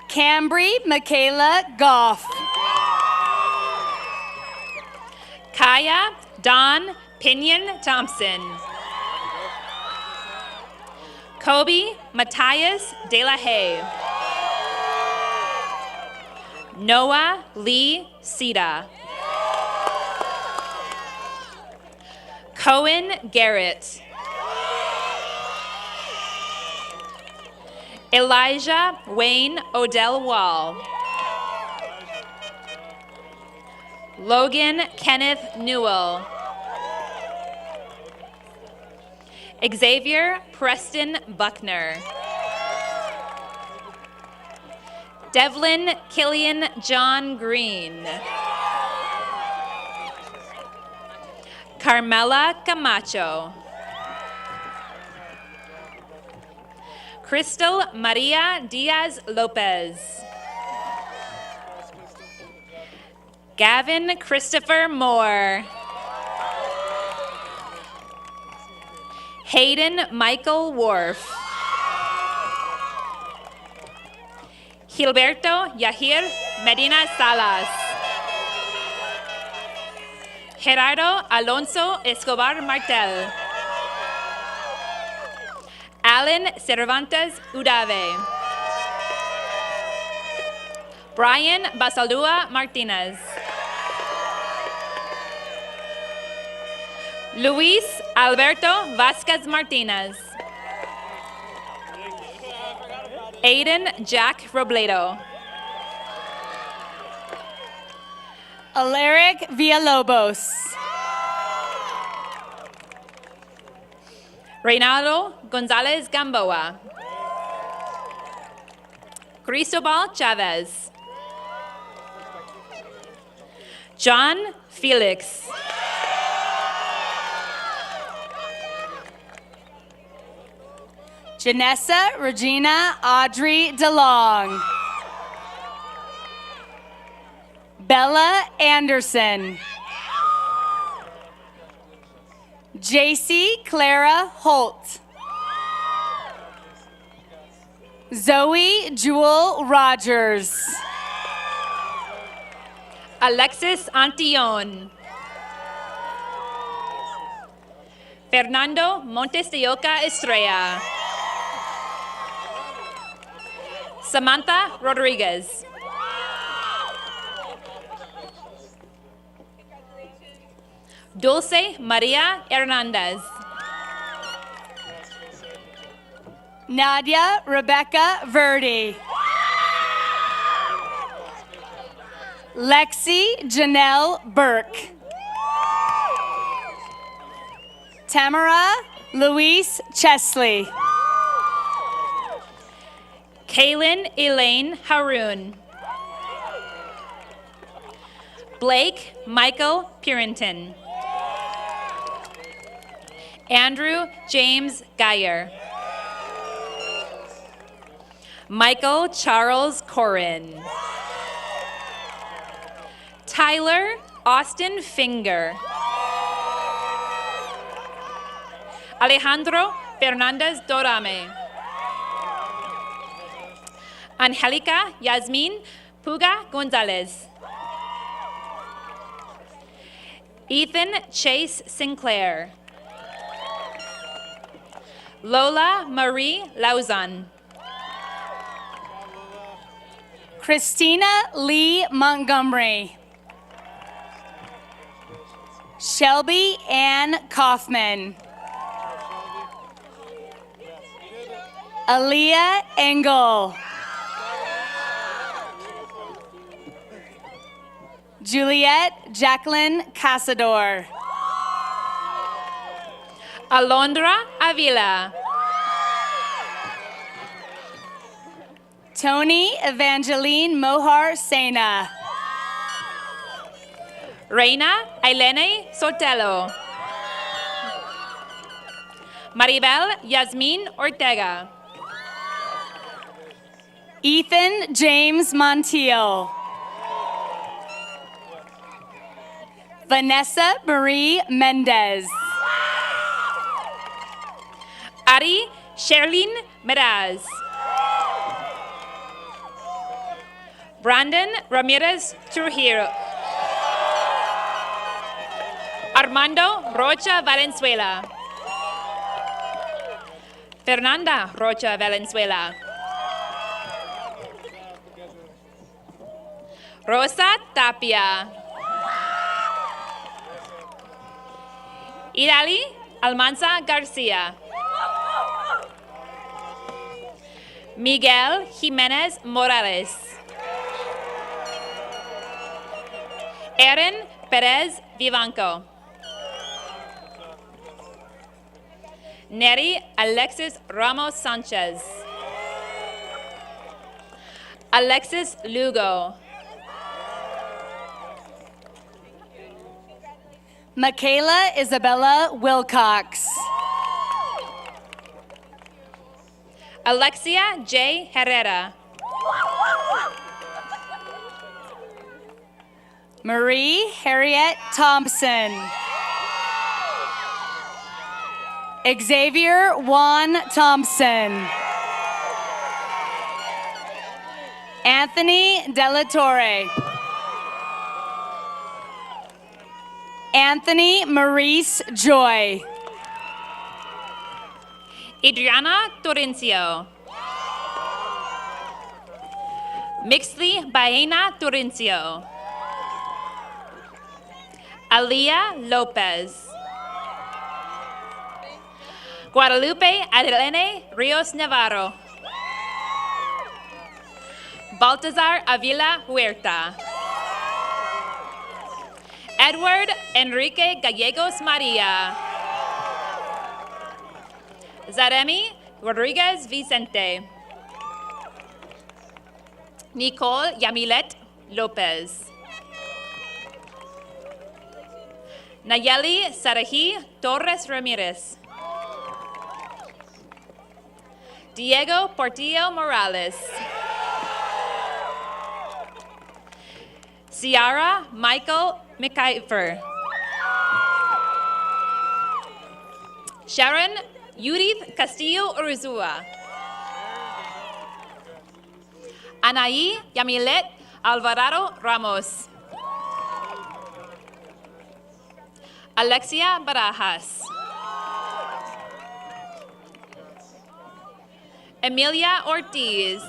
Cambry Michaela Goff. Kaya Don Pinion Thompson. Kobe Matthias De La Haye. Noah Lee Sita. Cohen Garrett. Elijah Wayne Odell Wall. Logan Kenneth Newell. Xavier Preston Buckner. Devlin Killian John Green. Carmela Camacho. Crystal Maria Diaz Lopez. Gavin Christopher Moore. Hayden Michael Worf. Gilberto Yahir Medina Salas. Gerardo Alonso Escobar Martel. Alan Cervantes Udave. Brian Basaldua Martinez. Luis Alberto Vasquez Martinez. Aiden Jack Robledo. Alaric Villalobos. Reynaldo Gonzalez Gamboa. Cristobal Chavez. John Felix. Janessa Regina Audrey DeLong. Bella Anderson. JC Clara Holt. Zoe Jewel Rogers. Alexis Antillon. Fernando Montes de Oca Estrella. Samantha Rodriguez. Dulce Maria Hernandez. Nadia Rebecca Verdi. Lexi Janelle Burke. Tamara Louise Chesley. Kaylin Elaine Haroon. Blake Michael Purinton. Andrew James Geyer. Michael Charles Corin. Tyler Austin Finger. Alejandro Fernandez Dorame. Angelica Yasmin Puga Gonzalez. Ethan Chase Sinclair. Lola Marie Lauzon. Christina Lee Montgomery. Shelby Ann Kaufman. Aaliyah Engel. Juliet Jacqueline Casador. Alondra Avila. Tony Evangeline Mohar Sena. Reina Ailene Sotelo. Maribel Yasmin Ortega. Ethan James Montiel. Vanessa Marie Mendez. Ari Sherlyn Meraz. Brandon Ramirez Trujillo. Armando Rocha Valenzuela. Fernanda Rocha Valenzuela. Rosa Tapia. Idali Almanza Garcia. Miguel Jimenez Morales. Erin Perez Vivanco. Neri Alexis Ramos Sanchez. Alexis Lugo. Michaela Isabella Wilcox. Alexia J. Herrera. Marie Harriet Thompson. Xavier Juan Thompson. Anthony Delatorre. Anthony Maurice Joy. Adriana Torrencio. Mixley Baena Torrencio. Alia Lopez. Guadalupe Adelene Rios Navarro. Baltazar Avila Huerta. Edward Enrique Gallegos Maria. Zaremi Rodriguez Vicente. Nicole Yamilet Lopez. Nayeli Sarahi Torres Ramirez. Diego Portillo Morales. Ciara Michael McIver. Sharon Judith Castillo Urzua. Anaí Yamilet Alvarado Ramos. Alexia Barajas. Emilia Ortiz.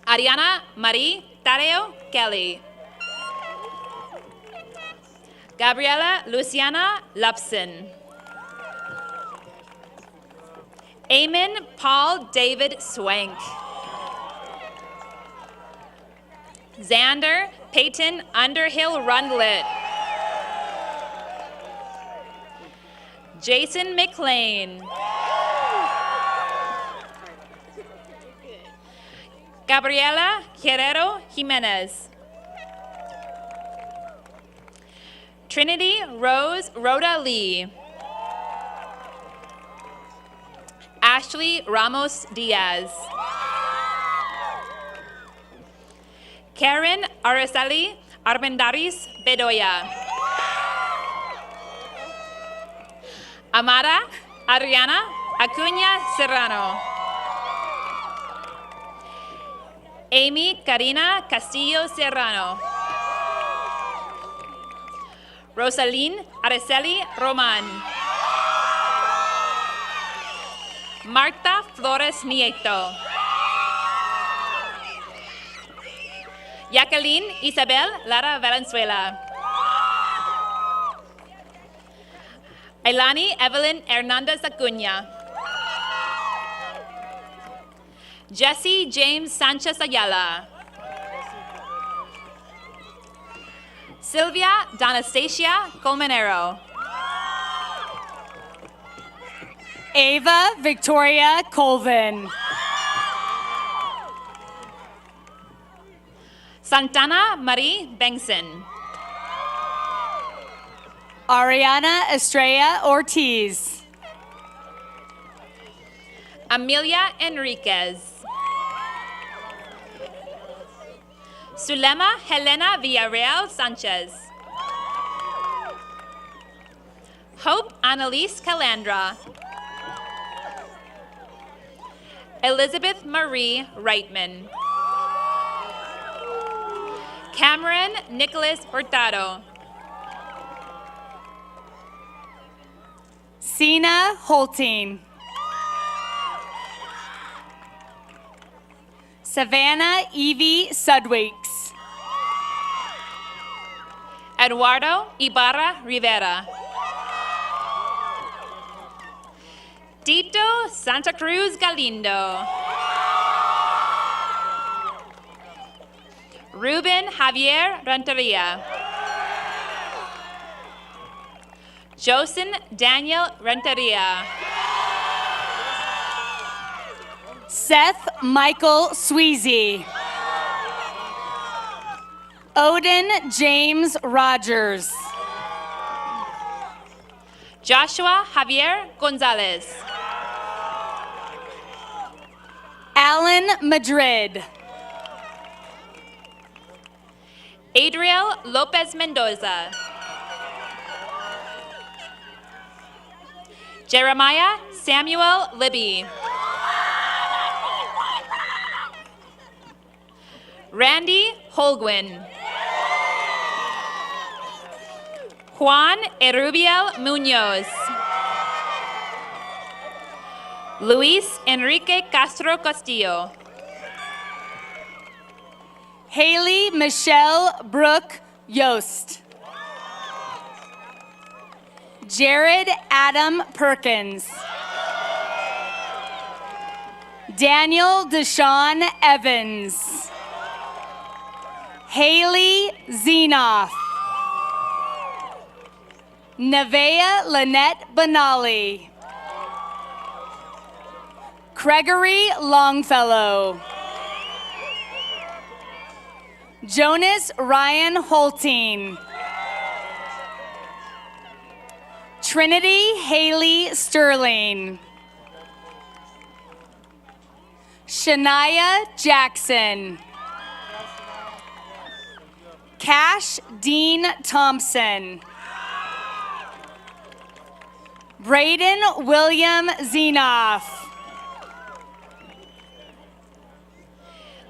Ariana Marie Tadeo Kelly. Gabriela Luciana Lupson. Eamon Paul David Swank. Xander Peyton Underhill Rundlet. Jason McLean. Gabriela Guerrero Jimenez. Trinity Rose Rhoda Lee. Ashley Ramos Diaz. Karen Araceli Armendariz Bedoya. Amara Adriana Acuña Serrano. Amy Karina Castillo Serrano. Rosaline Araceli Roman. Marta Flores Nieto. Jacqueline Isabel Lara Valenzuela. Ailani Evelyn Hernandez Acuña. Jesse James Sanchez Ayala. Sylvia Donastasia Colmenero. Ava Victoria Colvin. Santana Marie Bengson. Ariana Estrella Ortiz. Amelia Enriquez. Zulema Helena Villarreal Sanchez. Hope Annalise Calandra. Elizabeth Marie Reitman. Cameron Nicholas Hurtado. Sina Holteen. Savannah Evie Sudweeks. Eduardo Ibarra Rivera. Tito Santa Cruz Galindo. Ruben Javier Renteria. Josen Daniel Renteria. Seth Michael Sweezy. Odin James Rogers. Joshua Javier Gonzalez. Alan Madrid. Adriel Lopez Mendoza. Jeremiah Samuel Libby. Randy Holguin. Juan Erubiel Munoz. Luis Enrique Castro Castillo. Haley Michelle Brooke Yost. Jared Adam Perkins. Daniel Deshaun Evans. Haley Zenoff. Nevea Lynette Benali. Gregory Longfellow. Jonas Ryan Holteen. Trinity Haley Sterling. Shania Jackson. Cash Dean Thompson. Braden William Zenoff.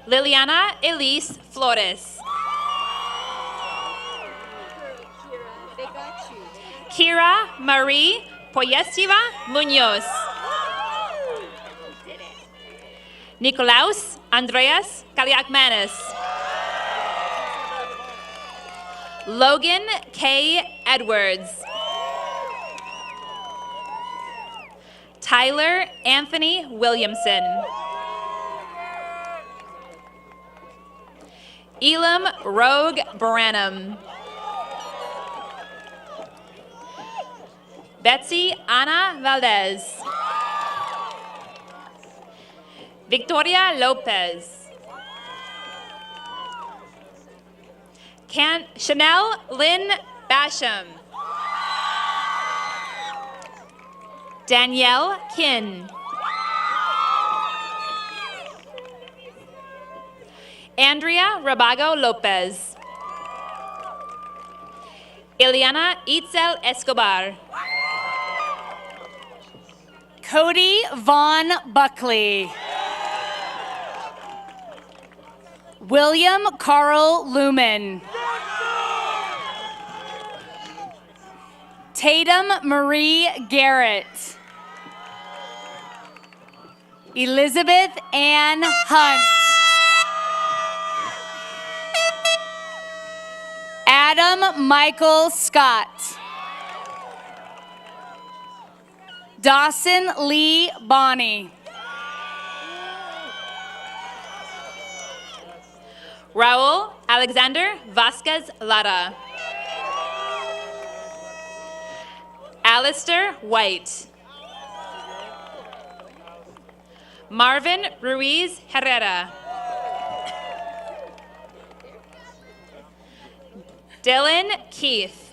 Liliana Elise Flores. Kira Marie Poyestiva Munoz. Nicolaus Andreas Kaliakmanis. Logan K. Edwards. Tyler Anthony Williamson. Elam Rogue Branham. Betsy Ana Valdez. Victoria Lopez. Chanel Lynn Basham. Danielle Kin. Andrea Rabago Lopez. Ileana Itzel Escobar. Cody Vaughn Buckley. William Carl Lumen. Tatum Marie Garrett. Elizabeth Ann Hunt. Adam Michael Scott. Dawson Lee Bonney. Raul Alexander Vasquez Lara. Alistair White. Marvin Ruiz Herrera. Dylan Keith.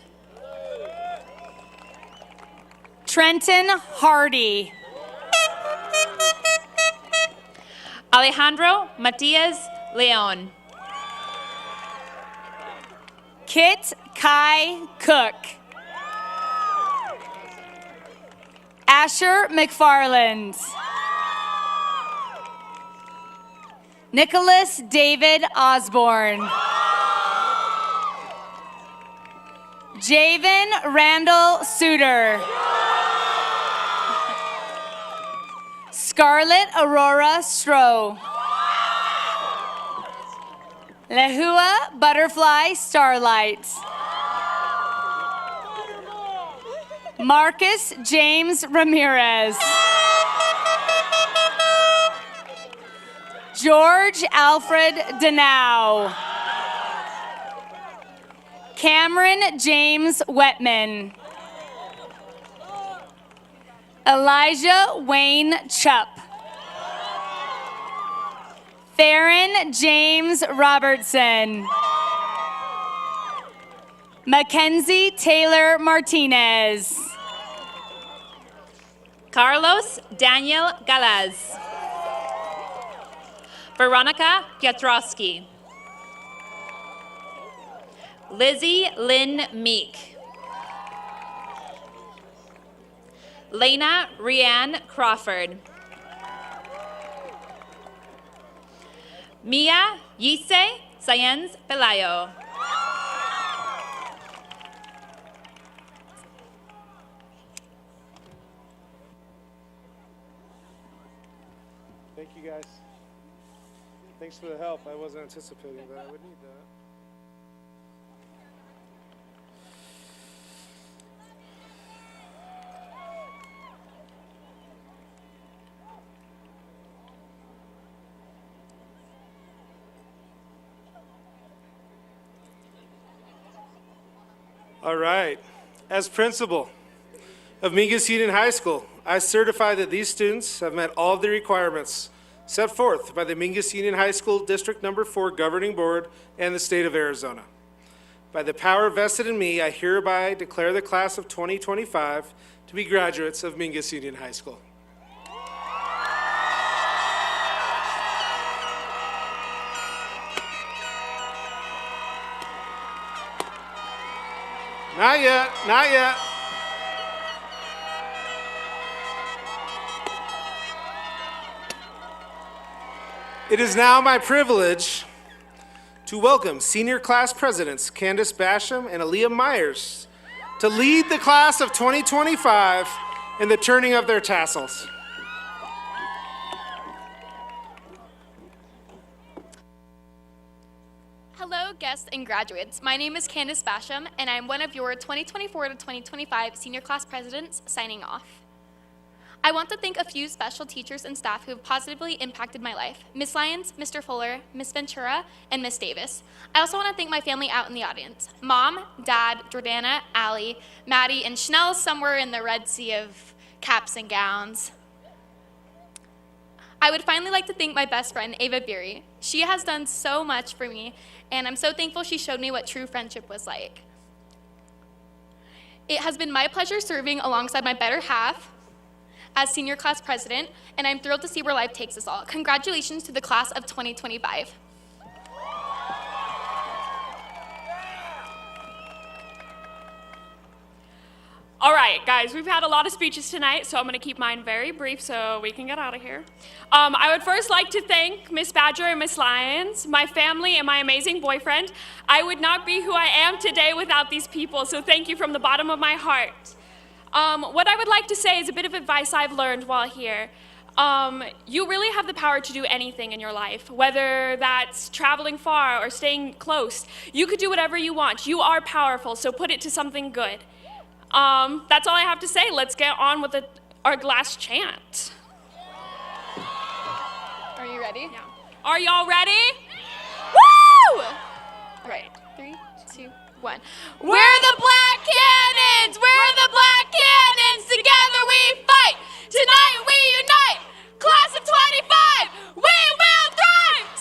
Trenton Hardy. Alejandro Matias Leon. Kit Kai Cook. Asher McFarland. Nicholas David Osborne. Javen Randall Suter. Scarlett Aurora Stroh. Lehua Butterfly Starlight. Marcus James Ramirez. George Alfred Denau. Cameron James Wetman. Elijah Wayne Chupp. Theron James Robertson. Mackenzie Taylor Martinez. Carlos Daniel Galaz. Veronica Piotrowski. Lizzie Lynn Meek. Lena Rianne Crawford. Mia Yise Sayens Pelayo. Thank you, guys. Thanks for the help. I wasn't anticipating that I would need that. All right. As principal of Mingus Union High School, I certify that these students have met all of the requirements set forth by the Mingus Union High School District Number 4 Governing Board and the State of Arizona. By the power vested in me, I hereby declare the class of 2025 to be graduates of Mingus Union High School. Not yet, not yet. It is now my privilege to welcome senior class presidents Candace Basham and Aaliyah Myers to lead the class of 2025 in the turning of their tassels. Hello, guests and graduates. My name is Candace Basham, and I'm one of your 2024 to 2025 senior class presidents signing off. I want to thank a few special teachers and staff who have positively impacted my life: Ms. Lyons, Mr. Fuller, Ms. Ventura, and Ms. Davis. I also want to thank my family out in the audience: Mom, Dad, Jordana, Allie, Maddie, and Chanel somewhere in the Red Sea of caps and gowns. I would finally like to thank my best friend, Ava Beery. She has done so much for me, and I'm so thankful she showed me what true friendship was like. It has been my pleasure serving alongside my better half as senior class president, and I'm thrilled to see where life takes us all. Congratulations to the class of 2025. All right, guys, we've had a lot of speeches tonight, so I'm going to keep mine very brief so we can get out of here. I would first like to thank Miss Badger and Miss Lyons, my family, and my amazing boyfriend. I would not be who I am today without these people, so thank you from the bottom of my heart. What I would like to say is a bit of advice I've learned while here. You really have the power to do anything in your life, whether that's traveling far or staying close. You could do whatever you want. You are powerful, so put it to something good. That's all I have to say. Let's get on with our last chant. Are you ready? Yeah. Are y'all ready? Woo! All right, 3, 2, 1. We're the Black Cannons! We're the Black Cannons! Together we fight! Tonight we unite! Class of 25! We will thrive!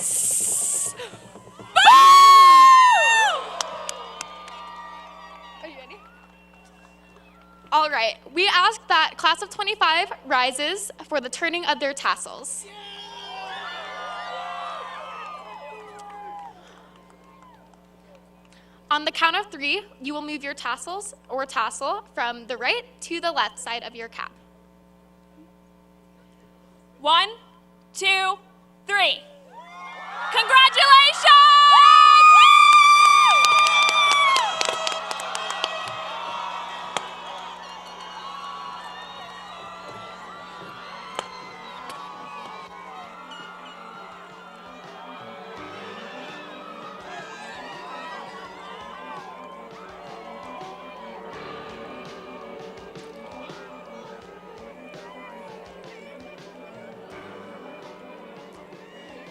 Are you ready? All right, we ask that class of 25 rises for the turning of their tassels. On the count of 3, you will move your tassels or tassel from the right to the left side of your cap. 1, 2, 3. Congratulations!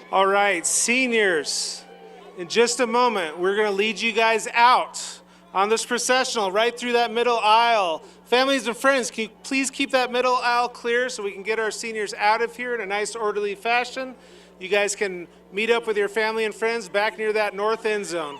All right, seniors, in just a moment, we're going to lead you guys out on this processional right through that middle aisle. Families and friends, can you please keep that middle aisle clear so we can get our seniors out of here in a nice, orderly fashion? You guys can meet up with your family and friends back near that north end zone.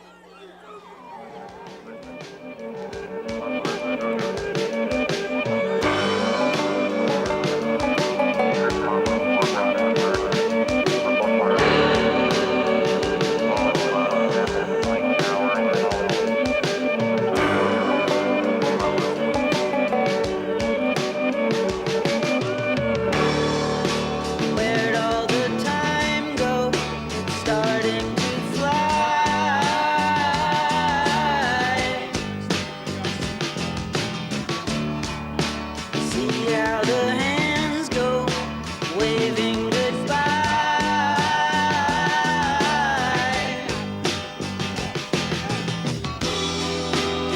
Where'd all the time go? It's starting to fly. See how the hands go, waving goodbye.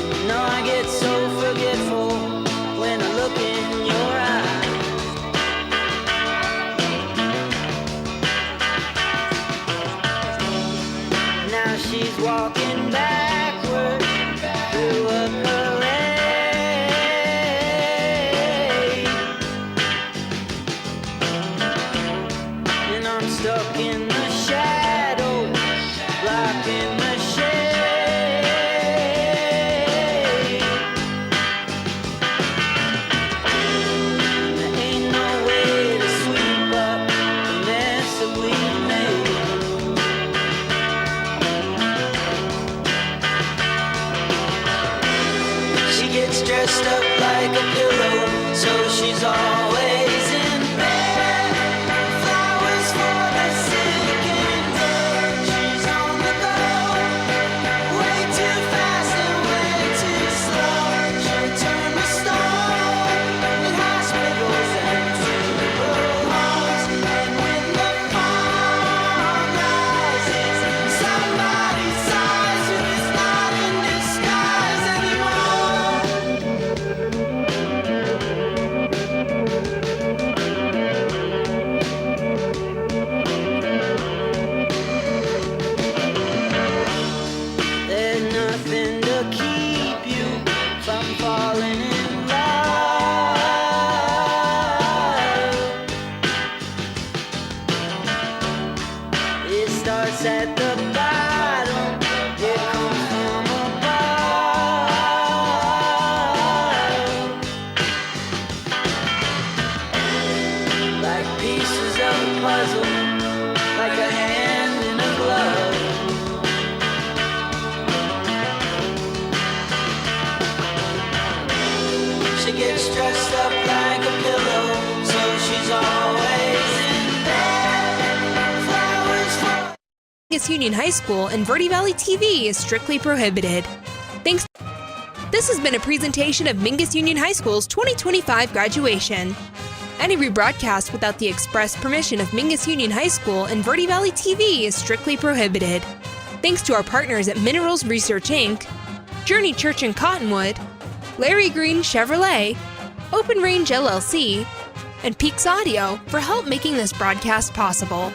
You know I get so forgetful when I look in your eyes. Now she's walking backward through a parade, and I'm stuck in the shadow, blocking the shade. muzzle, like a hand in a glove. She gets dressed up like a pillow, so she's always in bed. Flowers for Mingus Union High School and Verde Valley TV is strictly prohibited. Thanks. This has been a presentation of Mingus Union High School's 2025 graduation. Any rebroadcast without the express permission of Mingus Union High School and Verde Valley TV is strictly prohibited. Thanks to our partners at Minerals Research Inc., Journey Church in Cottonwood, Larry Green Chevrolet, Open Range LLC, and Peaks Audio for help making this broadcast possible.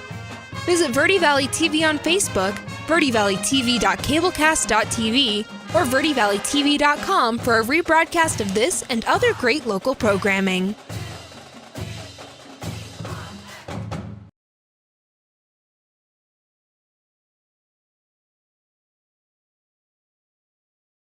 Visit Verde Valley TV on Facebook, verdevalleytv.cablecast.tv, or verdevalleytv.com for a rebroadcast of this and other great local programming.